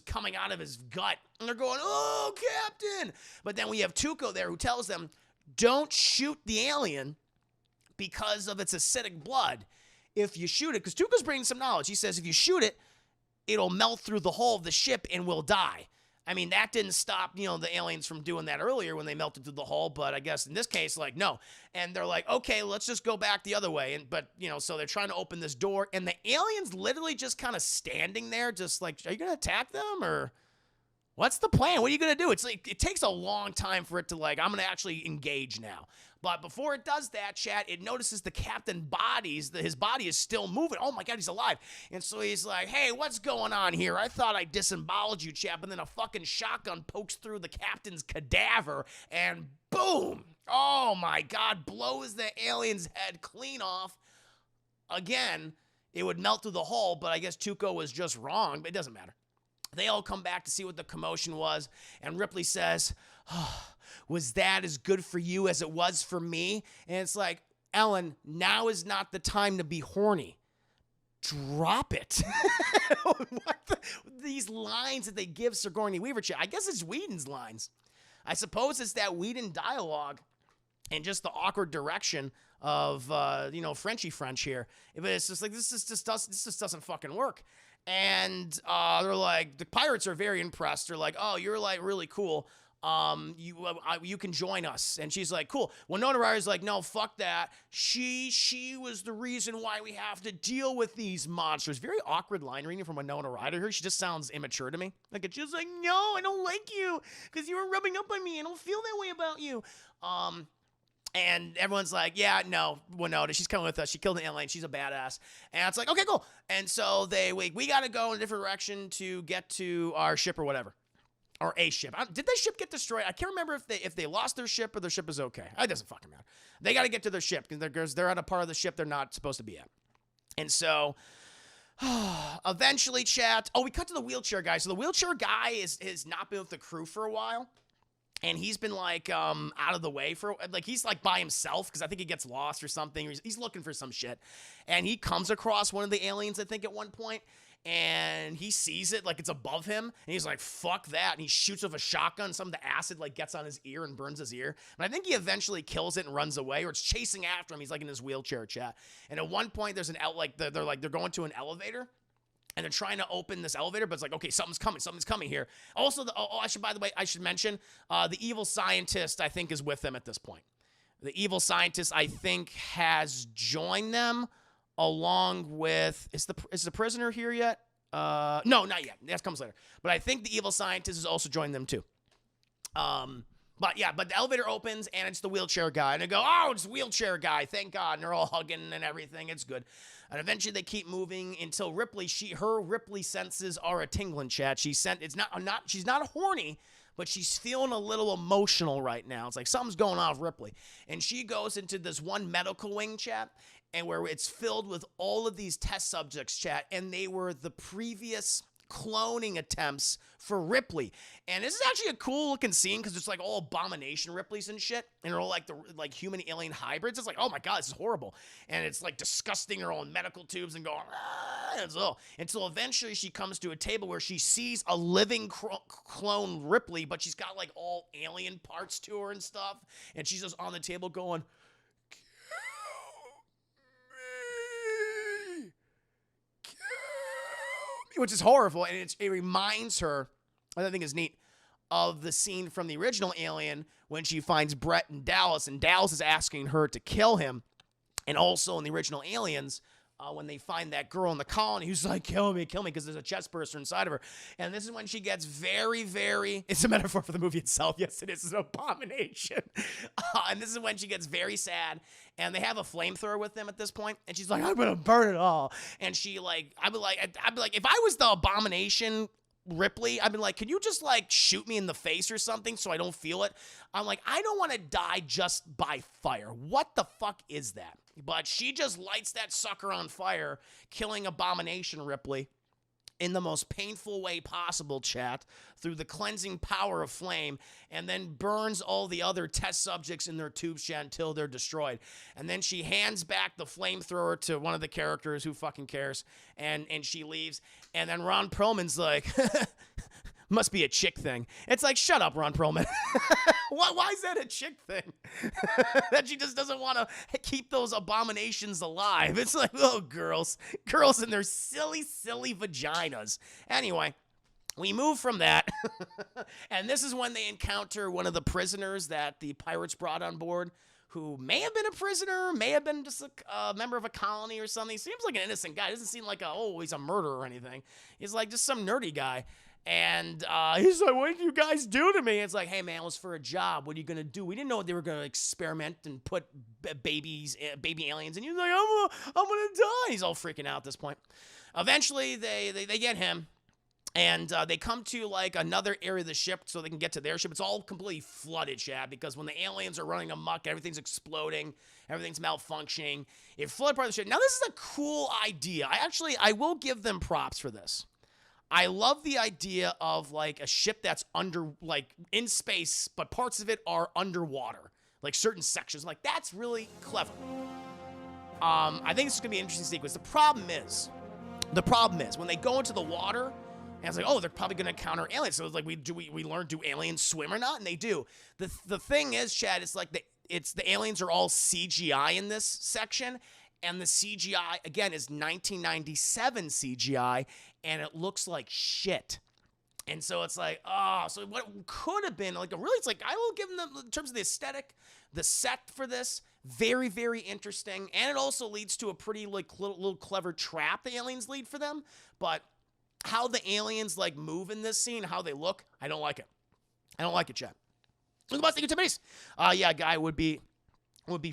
coming out of his gut. And they're going, oh, Captain. But then we have Tuco there who tells them, don't shoot the alien because of its acidic blood. If you shoot it, because Tuco's bringing some knowledge. He says if you shoot it, it'll melt through the hull of the ship and we'll die. I mean, that didn't stop, the aliens from doing that earlier when they melted through the hull, but I guess in this case, no. And they're like, okay, let's just go back the other way. But so they're trying to open this door, and the alien's literally just kind of standing there, just like, are you going to attack them, or what's the plan? What are you going to do? It's like, it takes a long time for it to, I'm going to actually engage now. But before it does that, chat, it notices the captain his body is still moving. Oh my God, he's alive. And so he's like, hey, what's going on here? I thought I disemboweled you, chap. And then a fucking shotgun pokes through the captain's cadaver and boom. Oh my God, blows the alien's head clean off. Again, it would melt through the hull, but I guess Tuco was just wrong, but it doesn't matter. They all come back to see what the commotion was, and Ripley says, was that as good for you as it was for me? And it's like, Ellen, now is not the time to be horny. Drop it. These lines that they give Sigourney Weaver, I guess it's Whedon's lines. I suppose it's that Whedon dialogue and just the awkward direction of, Frenchy French here. But it's just like, this just doesn't fucking work. And they're like, the pirates are very impressed. They're like, oh, you're like really cool. You can join us. And she's like, cool. Winona Ryder's like, no, fuck that. She was the reason why we have to deal with these monsters. Very awkward line reading from Winona Ryder here. She just sounds immature to me. Like, it's just like, no, I don't like you because you were rubbing up on me. I don't feel that way about you. And everyone's like, yeah, no, Winona, she's coming with us. She killed an alien. She's a badass. And it's like, okay, cool. And so we got to go in a different direction to get to our ship or whatever. Or a ship. Did their ship get destroyed? I can't remember if they lost their ship or their ship is okay. It doesn't fucking matter. They got to get to their ship because they're at a part of the ship they're not supposed to be at. And so eventually, chat. Oh, we cut to the wheelchair guy. So the wheelchair guy has not been with the crew for a while. And he's been out of the way for he's by himself because I think he gets lost or something. He's looking for some shit. And he comes across one of the aliens, I think, at one point. And he sees it it's above him, and he's like, fuck that, and he shoots with a shotgun. Some of the acid gets on his ear and burns his ear, and I think he eventually kills it and runs away, or it's chasing after him. He's in his wheelchair, chat. And at one point there's they're going to an elevator, and they're trying to open this elevator, but it's okay, something's coming here. Also, I should mention the evil scientist, I think, is with them at this point. The evil scientist, I think, has joined them along with, is the prisoner here yet? No, not yet. That comes later. But I think the evil scientist has also joined them too. But the elevator opens and it's the wheelchair guy, and they go, oh, it's wheelchair guy, thank God. And they're all hugging and everything. It's good. And eventually they keep moving until Ripley, her Ripley senses are a tingling, chat. She's not horny, but she's feeling a little emotional right now. It's like something's going on with Ripley. And she goes into this one medical wing, chat, and where it's filled with all of these test subjects, chat, and they were the previous cloning attempts for Ripley. And this is actually a cool looking scene because it's all abomination Ripleys and shit, and they're all the human alien hybrids. It's oh my God, this is horrible. And it's disgusting. They're all in medical tubes and going, until eventually she comes to a table where she sees a living clone Ripley, but she's got all alien parts to her and stuff. And she's just on the table going, which is horrible, and it reminds her, I think is neat, of the scene from the original Alien when she finds Brett and Dallas is asking her to kill him. And also in the original Aliens, when they find that girl in the colony who's like, kill me, because there's a chest burster inside of her. And this is when she gets very, very, it's a metaphor for the movie itself. Yes, it is. It's an abomination. And this is when she gets very sad. And they have a flamethrower with them at this point. And she's like, I'm going to burn it all. And she I'd be like, if I was the abomination Ripley, I've been like, can you just like shoot me in the face or something so I don't feel it? I'm like, I don't want to die just by fire. What the fuck is that? But she just lights that sucker on fire, killing Abomination Ripley in the most painful way possible, chat, through the cleansing power of flame, and then burns all the other test subjects in their tubes, chat, until they're destroyed. And then she hands back the flamethrower to one of the characters, who fucking cares, and she leaves. And then Ron Perlman's like, must be a chick thing. It's like, shut up, Ron Perlman. Why is that a chick thing? That she just doesn't want to keep those abominations alive. It's like, oh, girls and their silly, silly vaginas. Anyway, we move from that. And this is when they encounter one of the prisoners that the pirates brought on board, who may have been a prisoner, may have been just a member of a colony or something. He seems like an innocent guy. Doesn't seem like he's a murderer or anything. He's like just some nerdy guy. And he's like, what did you guys do to me? It's like, hey, man, it was for a job. What are you going to do? We didn't know they were going to experiment and put baby aliens. And he's like, I'm going to die. He's all freaking out at this point. Eventually, they get him. And they come to, like, another area of the ship so they can get to their ship. It's all completely flooded, Chad, because when the aliens are running amok, everything's exploding, everything's malfunctioning. It flooded part of the ship. Now, this is a cool idea. I will give them props for this. I love the idea of, like, a ship that's in space, but parts of it are underwater. Like, certain sections. Like, that's really clever. I think this is going to be an interesting sequence. The problem is, when they go into the water, and it's like, oh, they're probably going to encounter aliens. So it's like, we learn, do aliens swim or not? And they do. The thing is, Chad, it's like the aliens are all CGI in this section. And the CGI, again, is 1997 CGI, and it looks like shit. And so it's like, so what could have been, like, it's like, I will give them, in terms of the aesthetic, the set for this, very, very interesting. And it also leads to a pretty, like, little clever trap the aliens lead for them. But how the aliens, like, move in this scene, how they look, I don't like it. I don't like it, Chad. Look at my thinking to yeah, guy would be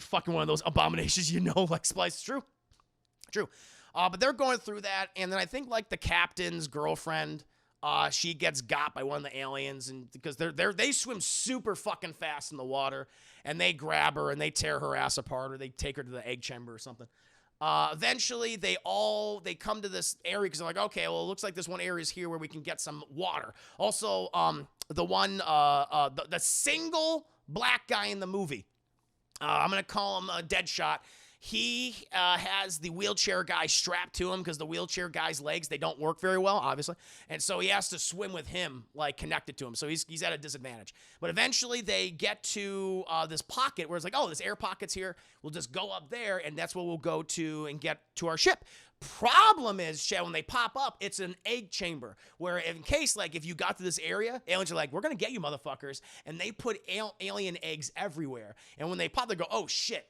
fucking one of those abominations, like Splice. True. But they're going through that, and then I think, like, the captain's girlfriend, she gets got by one of the aliens, and because they swim super fucking fast in the water, and they grab her and they tear her ass apart, or they take her to the egg chamber or something. Eventually, they come to this area because they're like, okay, well, it looks like this one area is here where we can get some water. Also, the single black guy in the movie. I'm going to call him Deadshot. He has the wheelchair guy strapped to him because the wheelchair guy's legs, they don't work very well, obviously. And so he has to swim with him, like, connected to him. So he's at a disadvantage. But eventually they get to this pocket where it's like, oh, this air pocket's here. We'll just go up there, and that's where we'll go to and get to our ship. Problem is, Chad, when they pop up, it's an egg chamber where, in case, like, if you got to this area, aliens are like, we're going to get you motherfuckers. And they put alien eggs everywhere. And when they pop, they go, oh, shit.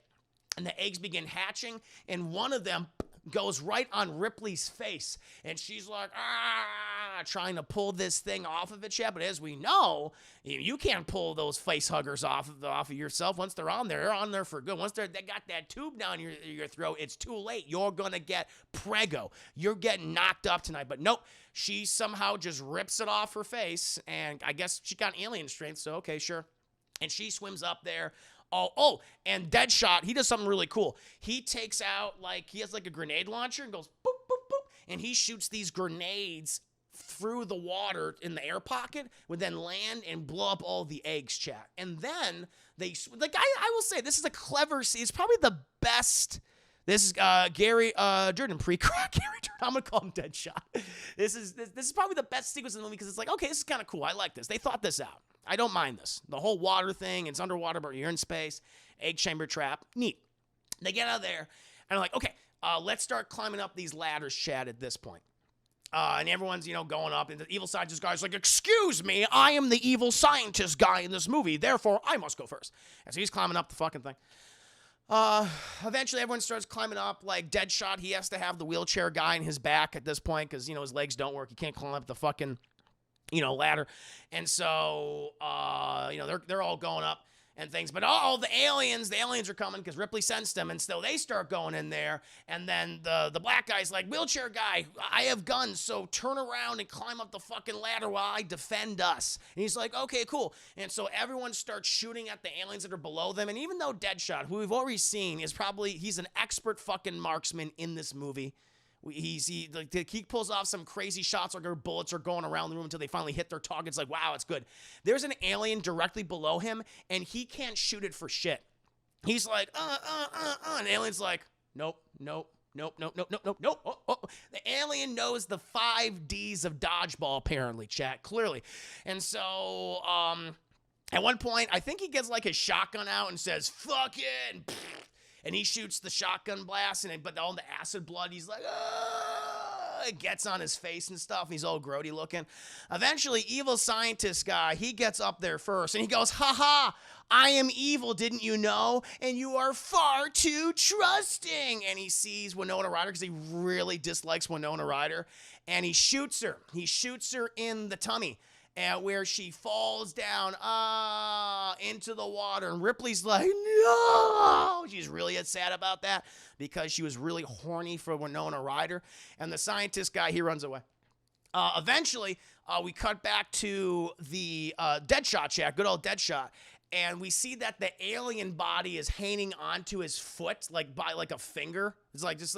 And the eggs begin hatching, and one of them goes right on Ripley's face. And she's like, trying to pull this thing off of it, Chad. But as we know, you can't pull those face huggers off of yourself. Once they're on there for good. Once they got that tube down your throat, it's too late. You're going to get prego. You're getting knocked up tonight. But nope, she somehow just rips it off her face, and I guess she got alien strength, so okay, sure. And she swims up there. Oh, and Deadshot, he does something really cool. He takes out, he has, a grenade launcher and goes boop, boop, boop, and he shoots these grenades through the water in the air pocket, would then land and blow up all the eggs, chat. And then I will say, this is a clever scene. It's probably the best. This is Gary Jordan, pre-crack Gary Jordan. I'm gonna call him Deadshot. This is probably the best sequence in the movie because it's like, okay, this is kind of cool. I like this. They thought this out. I don't mind this. The whole water thing, it's underwater, but you're in space. Egg chamber trap, neat. They get out of there, and I'm like, okay, let's start climbing up these ladders, Chad, at this point. And everyone's, going up, and the evil scientist guy's like, excuse me, I am the evil scientist guy in this movie, therefore I must go first. And so he's climbing up the fucking thing. Eventually everyone starts climbing up, like Deadshot, he has to have the wheelchair guy in his back at this point, because, his legs don't work, he can't climb up the fucking, ladder. And so, they're all going up, and things. But the aliens are coming because Ripley sensed them, and so they start going in there. And then the black guy's like, wheelchair guy, I have guns, so turn around and climb up the fucking ladder while I defend us. And he's like, okay, cool. And so everyone starts shooting at the aliens that are below them. And even though Deadshot, who we've already seen, he's an expert fucking marksman in this movie. He pulls off some crazy shots like bullets are going around the room until they finally hit their targets. Like, wow, it's good. There's an alien directly below him, and he can't shoot it for shit. He's like, and the alien's like, nope. Oh. The alien knows the 5 Ds of dodgeball, apparently, chat, clearly. And so, at one point, I think he gets like his shotgun out and says, fuck it, and he shoots the shotgun blast, but all the acid blood, he's like, it gets on his face and stuff, and he's all grody looking. Eventually, evil scientist guy, he gets up there first, and he goes, haha, I am evil, didn't you know? And you are far too trusting. And he sees Winona Ryder because he really dislikes Winona Ryder, and he shoots her. He shoots her in the tummy. Where she falls down into the water. And Ripley's like, no! She's really sad about that because she was really horny for Winona Ryder. And the scientist guy, he runs away. Eventually, we cut back to the Deadshot chat, good old Deadshot. And we see that the alien body is hanging onto his foot, like by like a finger. It's just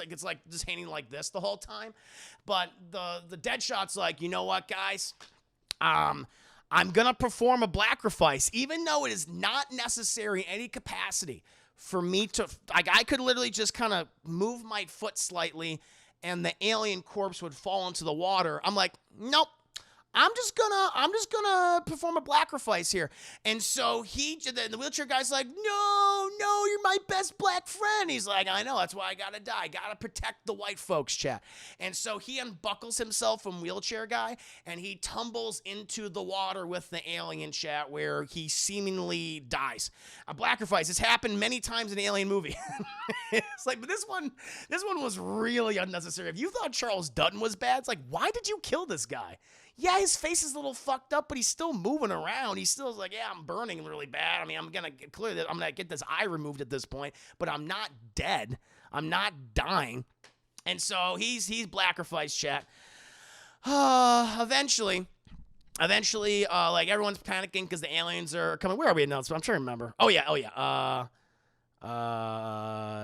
hanging like this the whole time. But the Deadshot's like, you know what, guys? I'm gonna perform a blackrifice, even though it is not necessary in any capacity for me to, I could literally just kind of move my foot slightly and the alien corpse would fall into the water. I'm like, nope. I'm just gonna perform a blackrifice here. And so the wheelchair guy's like, no, you're my best black friend. He's like, I know, that's why I gotta die. Gotta protect the white folks, chat. And so he unbuckles himself from wheelchair guy, and he tumbles into the water with the alien, chat, where he seemingly dies. A blackrifice has happened many times in an alien movie. It's like, but this one was really unnecessary. If you thought Charles Dutton was bad, it's like, why did you kill this guy? Yeah, his face is a little fucked up, but he's still moving around. He's still like, yeah, I'm burning really bad. I mean, I'm gonna get this eye removed at this point, but I'm not dead. I'm not dying. And so he's blackrifice, chat. Eventually, like everyone's panicking because the aliens are coming. Where are we now? I'm trying to remember. Oh yeah.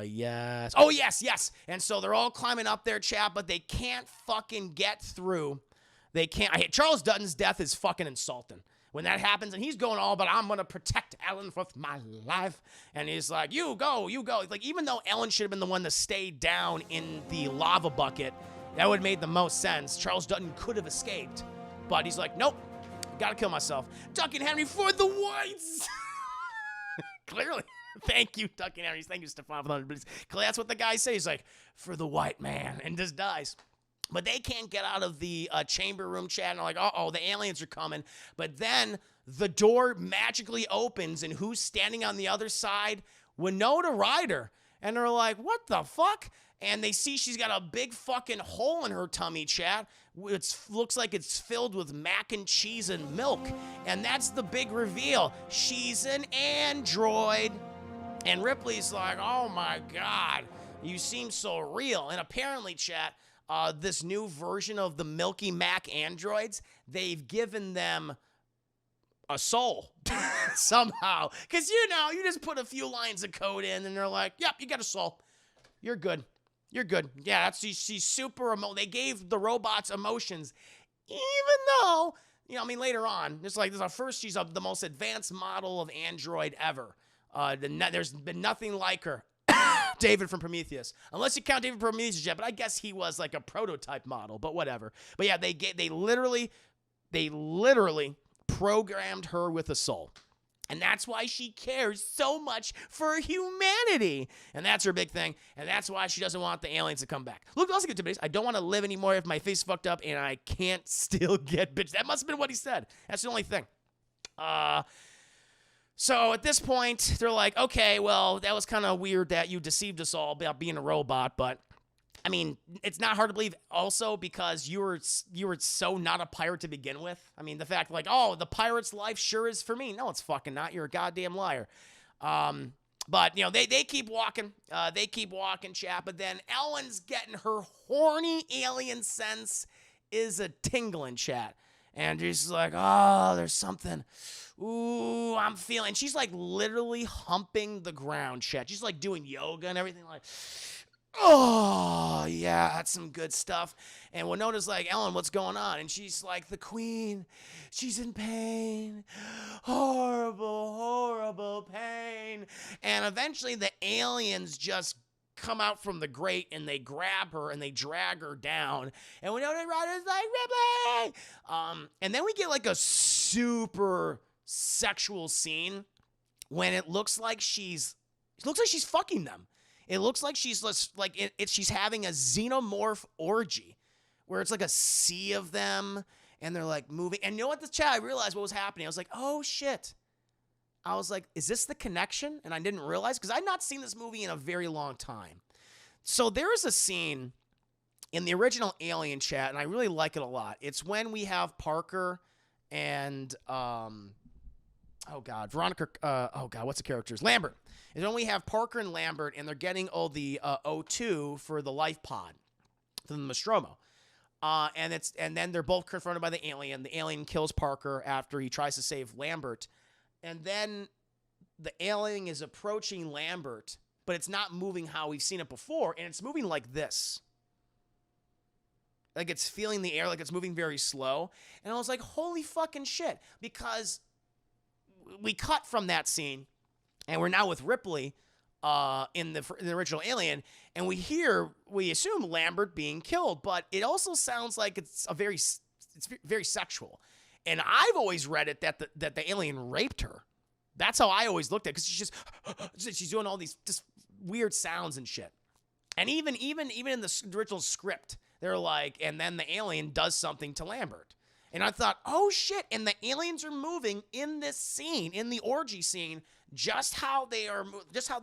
Yes. Oh yes. And so they're all climbing up there, chat, but they can't fucking get through. They can't. Charles Dutton's death is fucking insulting. When that happens, and he's going all, but I'm going to protect Ellen with my life. And he's like, you go. Like, even though Ellen should have been the one to stay down in the lava bucket, that would have made the most sense. Charles Dutton could have escaped. But he's like, nope, got to kill myself. Duck and Henry for the whites. Clearly. Thank you, Duck and Henry. Thank you, Stefan. That's what the guy says. He's like, for the white man. And just dies. But they can't get out of the chamber room, chat, and they're like, uh-oh, the aliens are coming. But then the door magically opens, and who's standing on the other side? Winona Ryder. And they're like, what the fuck? And they see she's got a big fucking hole in her tummy, chat. It looks like it's filled with mac and cheese and milk. And that's the big reveal. She's an android. And Ripley's like, oh my God, you seem so real. And apparently, chat, this new version of the Milky Mac androids, they've given them a soul somehow. Because, you just put a few lines of code in and they're like, yep, you got a soul. You're good. Yeah, she's super they gave the robots emotions, even though, later on, this is our first, she's the most advanced model of android ever. There's been nothing like her. David from Prometheus. Unless you count David from Prometheus yet, but I guess he was like a prototype model, but whatever. But yeah, they literally programmed her with a soul. And that's why she cares so much for humanity. And that's her big thing. And that's why she doesn't want the aliens to come back. Look, also good to me. I don't want to live anymore if my face is fucked up and I can't still get bitch. That must have been what he said. That's the only thing. So at this point, they're like, okay, well, that was kind of weird that you deceived us all about being a robot, but I mean, it's not hard to believe also because you were so not a pirate to begin with. I mean, the fact like, oh, the pirate's life sure is for me. No, it's fucking not. You're a goddamn liar. But, you know, they keep walking. They keep walking, chat. But then Ellen's getting her horny alien sense is a tingling, chat. And she's like, oh, there's something. Ooh, I'm feeling. She's like literally humping the ground, chat. She's like doing yoga and everything like, oh, yeah, that's some good stuff. And Winona's like, Ellen, what's going on? And she's like, the queen, she's in pain. Horrible, horrible pain. And eventually the aliens just come out from the grate and they grab her and they drag her down. And Winona Ryder's like, Ripley! And then we get like a super sexual scene when it looks like she's fucking them. It looks like she's like she's having a xenomorph orgy where it's like a sea of them and they're like moving. And you know what, the chat, I realized what was happening. I was like, oh shit. I was like, is this the connection? And I didn't realize because I'd not seen this movie in a very long time. So there is a scene in the original Alien, chat, and I really like it a lot. It's when we have Parker and Veronica, what's the characters? Lambert. It's when we have Parker and Lambert, and they're getting the O2 for the life pod from the Nostromo. And then they're both confronted by the alien. The alien kills Parker after he tries to save Lambert. And then the alien is approaching Lambert, but it's not moving how we've seen it before, and it's moving like this. Like it's feeling the air, like it's moving very slow. And I was like, holy fucking shit. Because we cut from that scene, and we're now with Ripley in the original Alien, and we assume Lambert being killed, but it also sounds like it's very sexual. And I've always read it that the alien raped her. That's how I always looked at it, because she's doing all these just weird sounds and shit. And even in the original script, they're like, and then the alien does something to Lambert. And I thought, oh shit, and the aliens are moving in this scene, in the orgy scene, just how the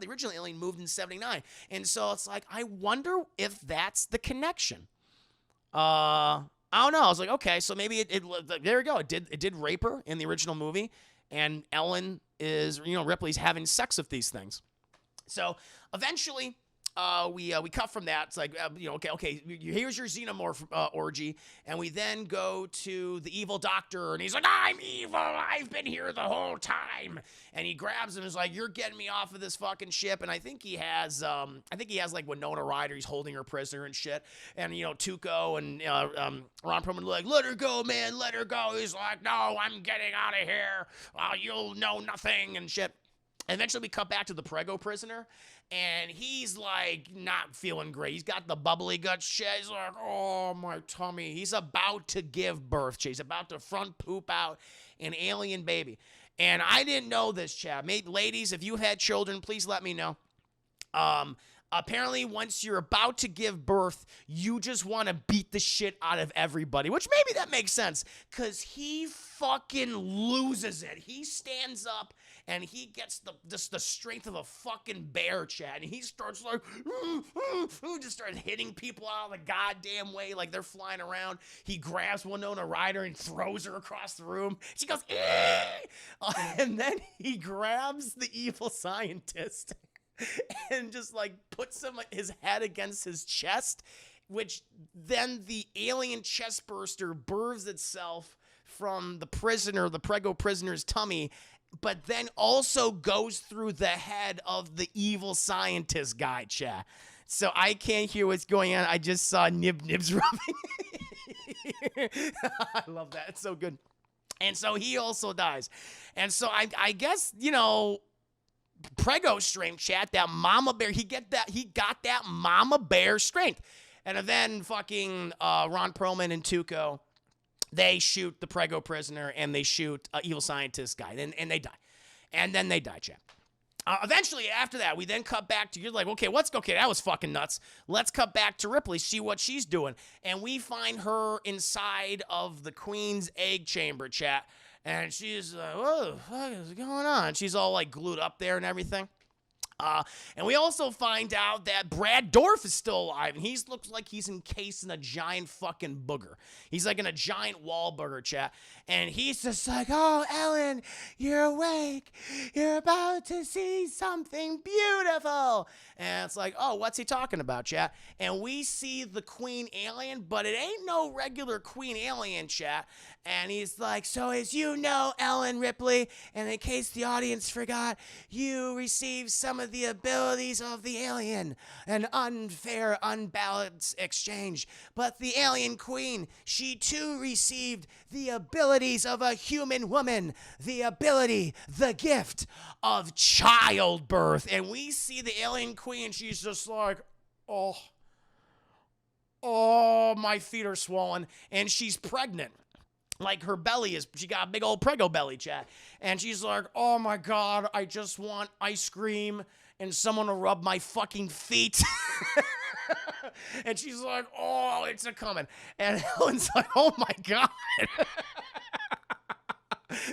original Alien moved in 79. And so it's like, I wonder if that's the connection. I don't know. I was like, okay, so maybe there we go. It did rape her in the original movie, and Ellen is, Ripley's having sex with these things. So eventually, we cut from that. It's like, okay, here's your xenomorph orgy, and we then go to the evil doctor, and he's like, I'm evil, I've been here the whole time, and he grabs him and is like, you're getting me off of this fucking ship. And I think he has like Winona Ryder, he's holding her prisoner and shit, and Tuco and Ron Perlman like, let her go, man, let her go. He's like, no, I'm getting out of here, you'll know nothing and shit. And eventually we cut back to the Prego prisoner, and he's like not feeling great. He's got the bubbly gut shit. He's like, oh, my tummy. He's about to give birth. He's about to front poop out an alien baby. And I didn't know this, chat. Ladies, if you had children, please let me know. Apparently, once you're about to give birth, you just want to beat the shit out of everybody, which maybe that makes sense, because he fucking loses it. He stands up, and he gets the strength of a fucking bear, chat, and he starts like, just starts hitting people out of the goddamn way like they're flying around. He grabs Winona Ryder and throws her across the room. She goes, and then he grabs the evil scientist and just like puts his head against his chest, which then the alien chest burster births itself from the Prego prisoner's tummy, but then also goes through the head of the evil scientist guy, chat. So I can't hear what's going on. I just saw Nibs rubbing. I love that. It's so good. And so he also dies. And so I guess, Prego strength, chat, that mama bear, he got that mama bear strength. And then fucking Ron Perlman and Tuco, they shoot the Prego prisoner, and they shoot evil scientist guy, and they die. And then they die, chat. Eventually, after that, we then cut back to, you're like, okay, that was fucking nuts. Let's cut back to Ripley, see what she's doing. And we find her inside of the Queen's egg chamber, chat. And she's like, what the fuck is going on? She's all like glued up there and everything. And we also find out that Brad Dourif is still alive, and he looks like he's encased in a giant fucking booger. He's like in a giant wall booger, chat. And he's just like, oh, Ellen, you're awake. You're about to see something beautiful. And it's like, oh, what's he talking about, chat? And we see the queen alien, but it ain't no regular queen alien, chat. And he's like, so as you know, Ellen Ripley, and in case the audience forgot, you received some of the abilities of the alien. An unfair, unbalanced exchange. But the alien queen, she too received the abilities of a human woman. The ability, the gift of childbirth. And we see the alien queen, she's just like, oh, my feet are swollen. And she's pregnant. Like her belly she got a big old prego belly, chat. And she's like, oh my God, I just want ice cream and someone to rub my fucking feet. And she's like, oh, it's a coming. And Ellen's like, oh my God.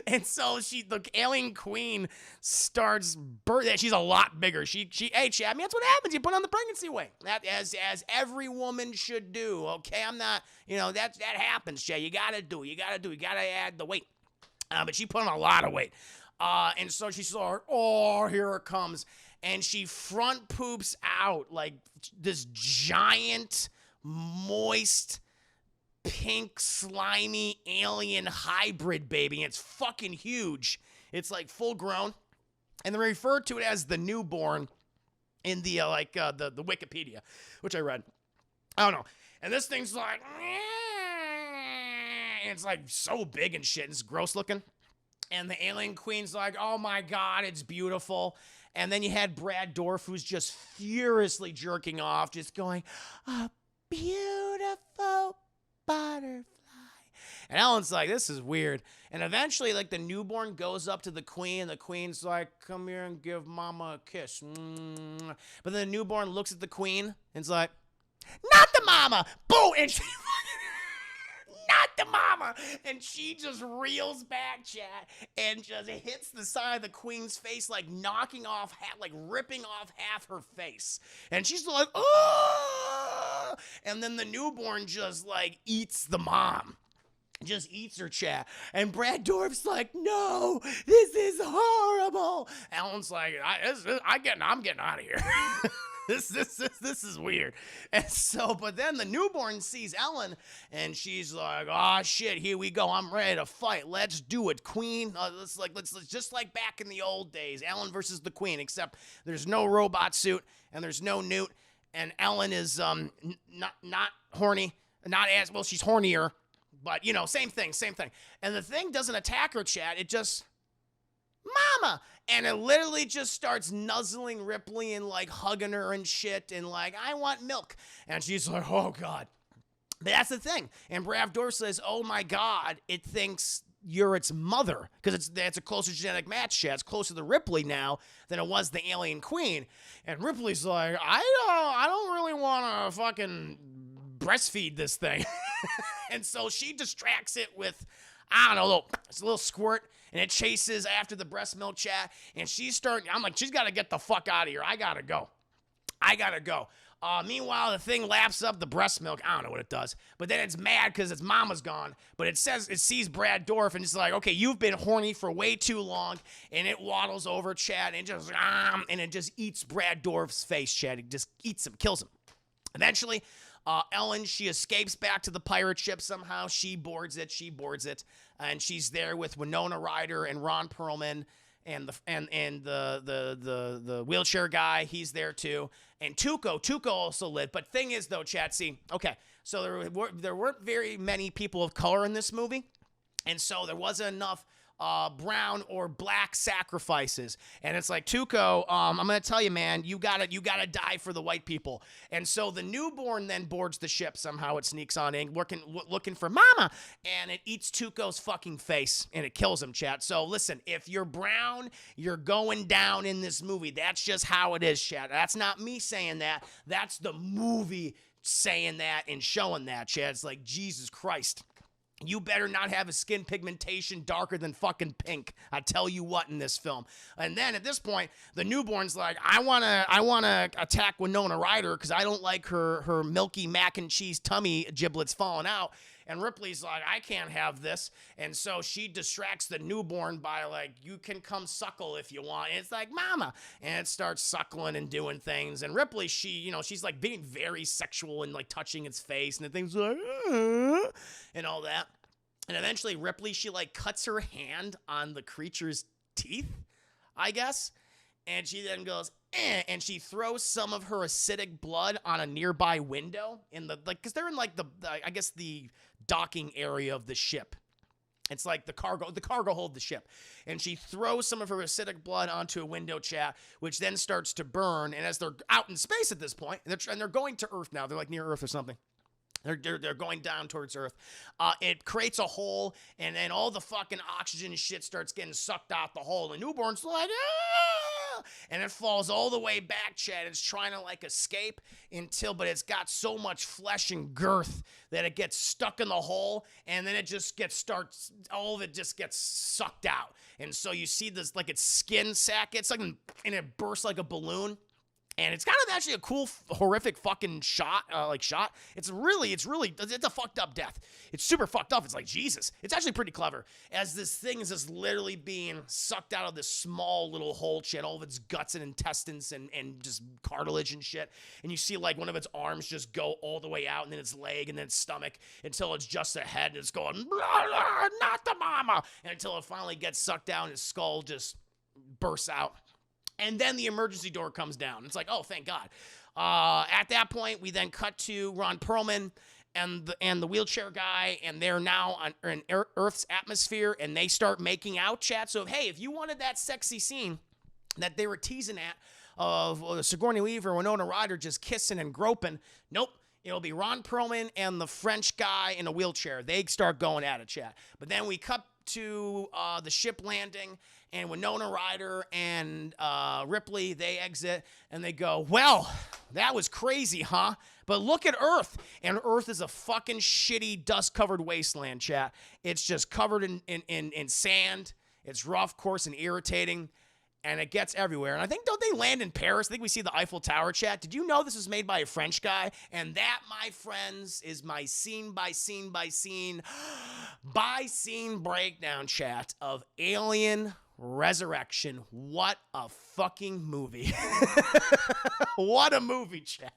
And so the alien queen starts birthing. She's a lot bigger. Hey, chat, I mean, that's what happens. You put on the pregnancy weight. That as every woman should do. Okay, I'm not, that happens, chat. You gotta add the weight. But she put on a lot of weight. And so she's like, oh, here it comes. And she front poops out like this giant, moist, pink, slimy alien hybrid baby. It's fucking huge. It's like full grown. And they refer to it as the newborn in the the Wikipedia, which I read. I don't know. And this thing's like, and it's like so big and shit. It's gross looking. And the alien queen's like, oh my God, it's beautiful. And then you had Brad Dourif, who's just furiously jerking off, just going, a beautiful butterfly. And Ellen's like, this is weird. And eventually, like, the newborn goes up to the queen, and the queen's like, come here and give mama a kiss. But then the newborn looks at the queen, and it's like, not the mama! Boom! And she not the mama! And she just reels back, chat, and just hits the side of the queen's face, like knocking off, ripping off half her face. And she's like, oh! And then the newborn just, like, eats the mom. Just eats her, chat. And Brad Dourif's like, no, this is horrible. Ellen's like, I'm getting out of here. This is weird. And so, but then the newborn sees Ellen, and she's like, oh shit, here we go. I'm ready to fight. Let's do it, queen. Let's just like back in the old days, Ellen versus the queen, except there's no robot suit and there's no Newt, and Ellen is not horny, not as well. She's hornier. But, same thing. And the thing doesn't attack her, chat. It just, mama. And it literally just starts nuzzling Ripley and, like, hugging her and shit. And, like, I want milk. And she's like, oh, God. But that's the thing. And Brad Dourif says, oh, my God, it thinks you're its mother. Because that's a closer genetic match, chat. It's closer to Ripley now than it was the alien queen. And Ripley's like, I don't really want to fucking breastfeed this thing. And so she distracts it with, I don't know, a little squirt, and it chases after the breast milk, chat. And I'm like, she's got to get the fuck out of here. I got to go. Meanwhile, the thing laps up the breast milk. I don't know what it does. But then it's mad because its mama's gone. But it sees Brad Dourif, and it's like, okay, you've been horny for way too long. And it waddles over, chat, and it just eats Brad Dourif's face, chat. It just eats him, kills him. Eventually, Ellen, she escapes back to the pirate ship somehow. She boards it, and she's there with Winona Ryder and Ron Perlman, and the wheelchair guy. He's there too, and Tuco also lived. But thing is, though, chat, see, okay, so there weren't very many people of color in this movie, and so there wasn't enough brown or black sacrifices. And it's like, Tuco, I'm gonna tell you, man, you gotta die for the white people. And so the newborn then boards the ship somehow. It sneaks on in, looking for mama, and it eats Tuco's fucking face, and it kills him, chat. So listen, if you're brown, you're going down in this movie. That's just how it is, chat. That's not me saying that. That's the movie saying that and showing that, chat. It's like, Jesus Christ. You better not have a skin pigmentation darker than fucking pink. I tell you what in this film. And then at this point, the newborn's like, I wanna attack Winona Ryder because I don't like her milky mac and cheese tummy giblets falling out. And Ripley's like, I can't have this. And so she distracts the newborn by like, you can come suckle if you want. And it's like, mama. And it starts suckling and doing things. And Ripley, she's like being very sexual and like touching its face. And the thing's like, and all that. And eventually Ripley, she like cuts her hand on the creature's teeth, I guess. And she then goes, and she throws some of her acidic blood on a nearby window in the, like, because they're in like I guess the docking area of the ship. It's like the cargo hold of the ship. And she throws some of her acidic blood onto a window, chat, which then starts to burn. And as they're out in space at this point, and they're going to Earth now, they're like near Earth or something. They're going down towards Earth. It creates a hole, and then all the fucking oxygen shit starts getting sucked out the hole. And newborn's like, ah! And it falls all the way back, Chad. It's trying to like escape but it's got so much flesh and girth that it gets stuck in the hole, and then all of it just gets sucked out. And so you see this like its skin sack, it's like, and it bursts like a balloon. And it's kind of actually a cool, horrific fucking shot. It's a fucked up death. It's super fucked up. It's like, Jesus. It's actually pretty clever. As this thing is just literally being sucked out of this small little hole shit, all of its guts and intestines and just cartilage and shit. And you see like one of its arms just go all the way out, and then its leg, and then its stomach, until it's just a head, and it's going, blah, blah, not the mama. And until it finally gets sucked out, and its skull just bursts out. And then the emergency door comes down. It's like, oh, thank God. At that point, we then cut to Ron Perlman and the wheelchair guy, and they're now in Earth's atmosphere, and they start making out, chat. So, hey, if you wanted that sexy scene that they were teasing at of Sigourney Weaver and Winona Ryder just kissing and groping, nope. It'll be Ron Perlman and the French guy in a wheelchair. They start going at it, chat. But then we cut to the ship landing, and Winona Ryder and Ripley, they exit, and they go, well, that was crazy, huh? But look at Earth. And Earth is a fucking shitty, dust-covered wasteland, chat. It's just covered in sand. It's rough, coarse, and irritating. And it gets everywhere. And I think, don't they land in Paris? I think we see the Eiffel Tower, chat. Did you know this was made by a French guy? And that, my friends, is my scene by scene breakdown, chat, of Alien Resurrection. What a fucking movie. What a movie, chat.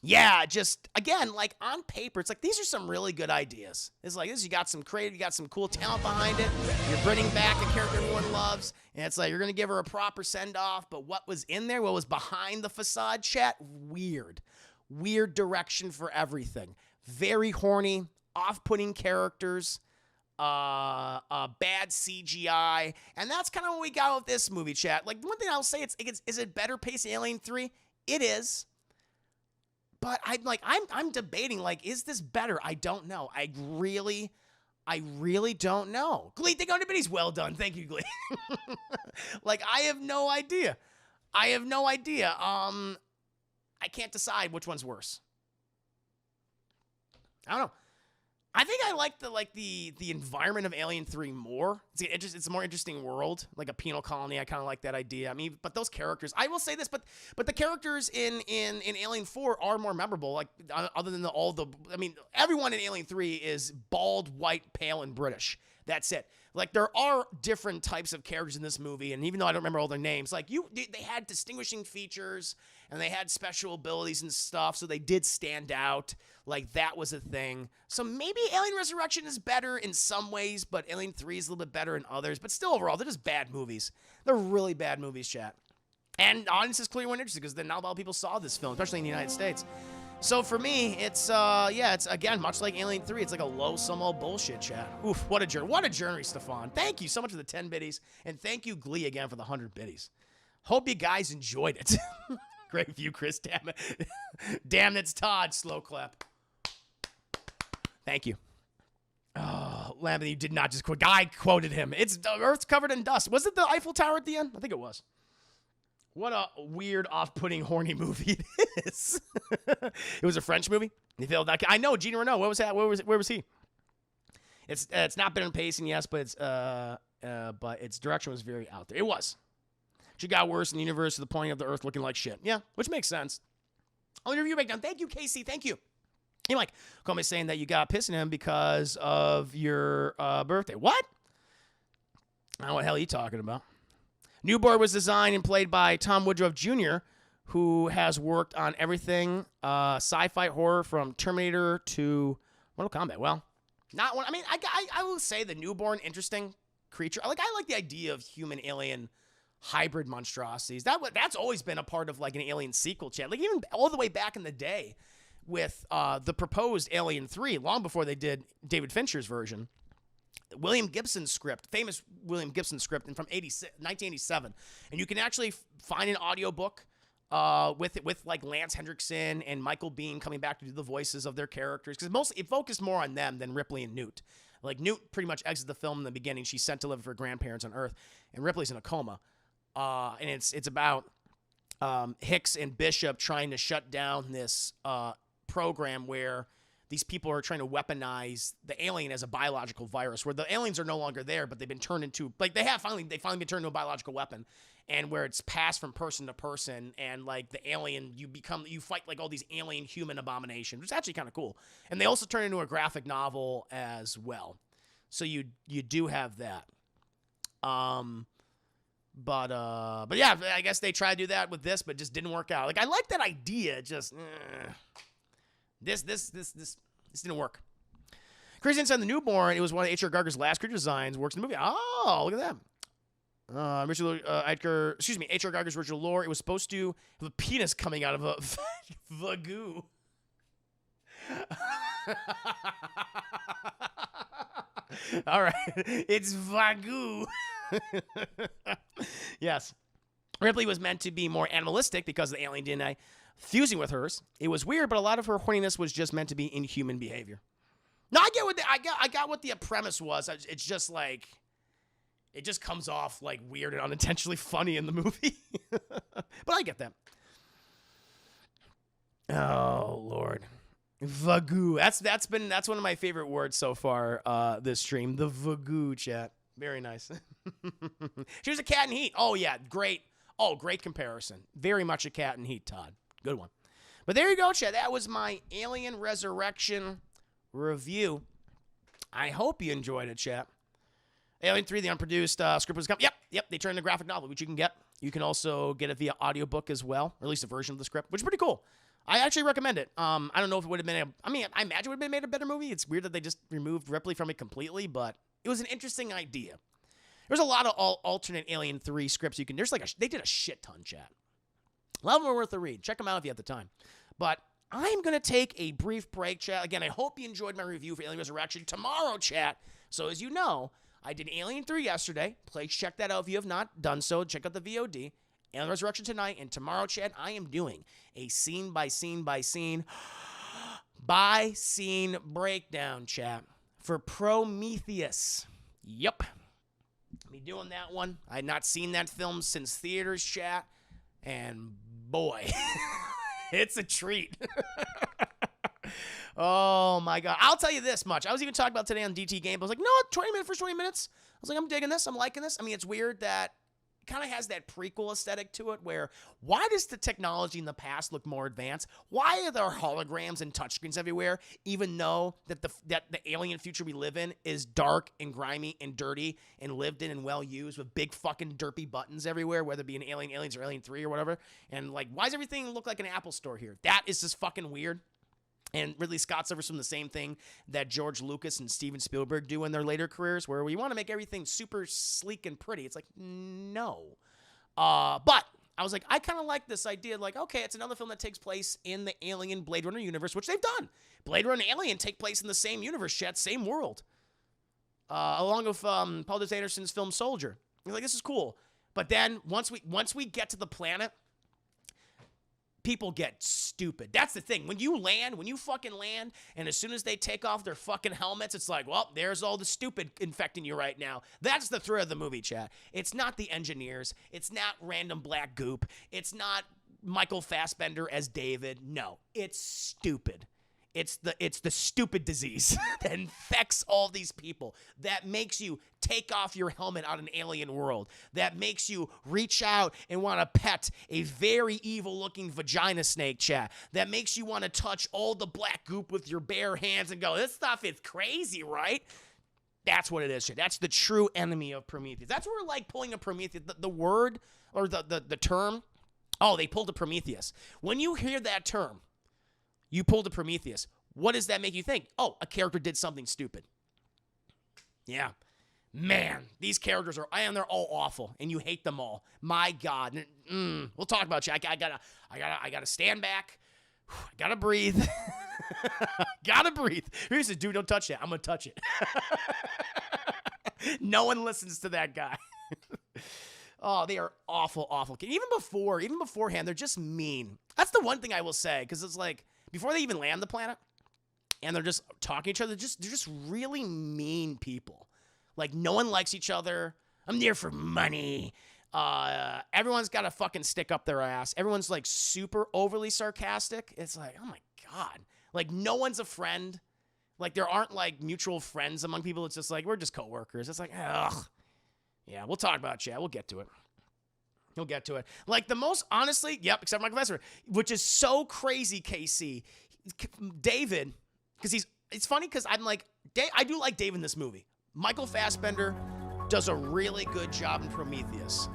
Yeah, just, again, like, on paper, it's like, these are some really good ideas. It's like, you got some creative, you got some cool talent behind it. You're bringing back a character everyone loves, and it's like, you're going to give her a proper send-off, but what was in there, what was behind the facade, chat? Weird. Weird direction for everything. Very horny, off-putting characters, bad CGI, and that's kind of what we got with this movie, chat. Like, one thing I'll say, is it better paced than Alien 3? It is. But I'm debating, like, is this better? I don't know. I really don't know. Glee, think everybody's well done. Thank you, Glee. Like, I have no idea. I can't decide which one's worse. I don't know. I think I like the environment of Alien 3 more. It's a more interesting world, like a penal colony. I kind of like that idea. I mean, but those characters, I will say this, but the characters in Alien 4 are more memorable. Like, other than everyone in Alien 3 is bald, white, pale, and British. That's it. Like, there are different types of characters in this movie, and even though I don't remember all their names, like, they had distinguishing features, and they had special abilities and stuff, so they did stand out. Like, that was a thing. So maybe Alien Resurrection is better in some ways, but Alien 3 is a little bit better in others. But still, overall, they're just bad movies. They're really bad movies, chat. And audiences clearly weren't interested, because then not a lot of people saw this film, especially in the United States. So for me, it's again, much like Alien 3, it's like a low sum of bullshit, chat. Oof, what a journey, Stefan. Thank you so much for the 10 biddies, and thank you, Glee, again, for the 100 biddies. Hope you guys enjoyed it. Great view, Chris, damn it. Damn, it's Todd, slow clap. Thank you. Oh, Lamb, you did not just quote. I quoted him. It's Earth's covered in dust. Was it the Eiffel Tower at the end? I think it was. What a weird, off-putting, horny movie it is. It was a French movie. He failed that. I know Jean Reno. What was that? Where was he? It's not better in pacing, yes, but its direction was very out there. It was. She got worse in the universe to the point of the Earth looking like shit. Yeah, which makes sense. I'll review breakdown. Thank you, Casey. Thank you. You're like, call me saying that you got pissing him because of your birthday. What? I don't know what the hell are you talking about. Newborn was designed and played by Tom Woodruff Jr., who has worked on everything sci-fi horror from Terminator to Mortal Kombat. Well, not one. I mean, I will say the Newborn, interesting creature. I like the idea of human-alien hybrid monstrosities. That's always been a part of like an Alien sequel, chat. Like even all the way back in the day with the proposed Alien 3, long before they did David Fincher's version. William Gibson's script, famous William Gibson script from 1987. And you can actually find an audiobook with like Lance Hendrickson and Michael Biehn coming back to do the voices of their characters. Because mostly it focused more on them than Ripley and Newt. Like Newt pretty much exits the film in the beginning. She's sent to live with her grandparents on Earth. And Ripley's in a coma. And it's about Hicks and Bishop trying to shut down this program where these people are trying to weaponize the alien as a biological virus, where the aliens are no longer there, but they've been turned into, like they finally been turned into a biological weapon, and where it's passed from person to person, and like the alien, you fight like all these alien human abominations, which is actually kind of cool. And they also turn into a graphic novel as well. So you do have that. But yeah, I guess they tried to do that with this, but just didn't work out. Like I like that idea, just this didn't work. Crazy Inside the Newborn, it was one of H.R. Geiger's last creature designs, works in the movie. Oh, look at that. H.R. Geiger's original lore, it was supposed to have a penis coming out of a vagoo. All right, it's vagoo. Yes. Ripley was meant to be more animalistic because of the alien DNA fusing with hers. It was weird, but a lot of her horniness was just meant to be inhuman behavior. No, I got what the premise was. It's just like it just comes off like weird and unintentionally funny in the movie. But I get that. Oh Lord. Vagoo. That's one of my favorite words so far this stream. The vagoo, chat. Very nice. She was a cat in heat. Oh yeah, great. Oh, great comparison. Very much a cat in heat, Todd. Good one. But there you go, chat. That was my Alien Resurrection review. I hope you enjoyed it, chat. Alien 3, the unproduced script was coming. Yep. They turned a graphic novel, which you can get. You can also get it via audiobook as well, or at least a version of the script, which is pretty cool. I actually recommend it. I don't know if it would have been I imagine it would have been made a better movie. It's weird that they just removed Ripley from it completely, but it was an interesting idea. There's a lot of alternate Alien 3 scripts you can. They did a shit ton, chat. A lot of them are worth a read. Check them out if you have the time. But I'm going to take a brief break, chat. Again, I hope you enjoyed my review for Alien Resurrection. Tomorrow, chat. So as you know, I did Alien 3 yesterday. Please check that out if you have not done so. Check out the VOD. Alien Resurrection tonight. And tomorrow, chat, I am doing a scene-by-scene breakdown, chat, for Prometheus. Yup. Me doing that one. I had not seen that film since theaters, chat. And boy, it's a treat. Oh my God. I'll tell you this much. I was even talking about today on DT Game. I was like, no, 20 minutes, first 20 minutes. I was like, I'm digging this. I'm liking this. I mean, it's weird that it kind of has that prequel aesthetic to it where why does the technology in the past look more advanced? Why are there holograms and touchscreens everywhere, even though that the alien future we live in is dark and grimy and dirty and lived in and well used with big fucking derpy buttons everywhere, whether it be an Aliens or Alien 3 or whatever. And like, why does everything look like an Apple store here? That is just fucking weird. And Ridley Scott suffers from the same thing that George Lucas and Steven Spielberg do in their later careers, where we want to make everything super sleek and pretty. It's like, no. But I was like, I kind of like this idea. Like, okay, it's another film that takes place in the Alien Blade Runner universe, which they've done. Blade Runner and Alien take place in the same universe, chat, same world. Along with Paul W. Anderson's film Soldier. You're like, this is cool. But then once we get to the planet, people get stupid. That's the thing. When you fucking land, and as soon as they take off their fucking helmets, it's like, well, there's all the stupid infecting you right now. That's the thread of the movie, chat. It's not the engineers. It's not random black goop. It's not Michael Fassbender as David. No, it's stupid. It's the stupid disease that infects all these people, that makes you take off your helmet on an alien world, that makes you reach out and want to pet a very evil-looking vagina snake, chat, that makes you want to touch all the black goop with your bare hands and go, this stuff is crazy, right? That's what it is, chat. That's the true enemy of Prometheus. That's where, like, pulling a Prometheus, the word or the term, oh, they pulled a Prometheus. When you hear that term, you pulled a Prometheus. What does that make you think? Oh, a character did something stupid. Yeah. Man, these characters they're all awful, and you hate them all. My God. We'll talk about you. I gotta stand back. I gotta breathe. Gotta breathe. He says, dude, don't touch that. I'm gonna touch it. No one listens to that guy. Oh, they are awful, awful. Even beforehand, they're just mean. That's the one thing I will say, because it's like, before they even land the planet, and they're just talking to each other, they're just really mean people. Like, no one likes each other. I'm there for money. Everyone's got a fucking stick up their ass. Everyone's, like, super overly sarcastic. It's like, oh, my God. Like, no one's a friend. Like, there aren't, like, mutual friends among people. It's just like, we're just coworkers. It's like, ugh. Yeah, we'll talk about it, yeah. We'll get to it. You'll get to it. Like, the most, honestly, yep, except Michael Fassbender, which is so crazy, KC. David, because it's funny because I'm like, I do like David in this movie. Michael Fassbender does a really good job in Prometheus.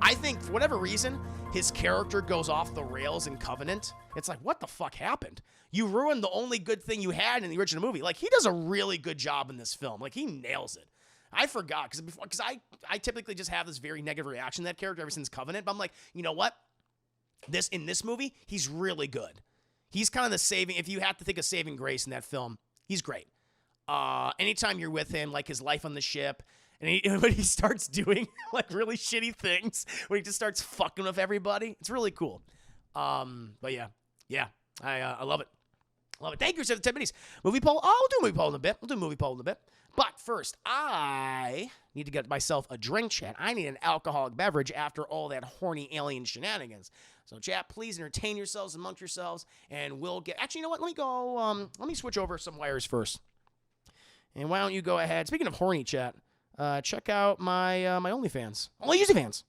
I think, for whatever reason, his character goes off the rails in Covenant. It's like, what the fuck happened? You ruined the only good thing you had in the original movie. Like, he does a really good job in this film. Like, he nails it. I forgot, because I typically just have this very negative reaction to that character ever since Covenant, but I'm like, you know what? In this movie, he's really good. He's kind of the saving, if you have to think of saving grace in that film, he's great. Anytime you're with him, like his life on the ship, and when he starts doing like really shitty things, when he just starts fucking with everybody, it's really cool. But yeah, I love it. Love it. Thank you for the 10 minutes. Movie poll. Oh, we'll do a movie poll in a bit. But first, I need to get myself a drink, chat. I need an alcoholic beverage after all that horny alien shenanigans. So, chat, please entertain yourselves amongst yourselves, and we'll get... Actually, you know what? Let me go... let me switch over some wires first. And why don't you go ahead... Speaking of horny, chat, check out my OnlyFans. OnlyFans.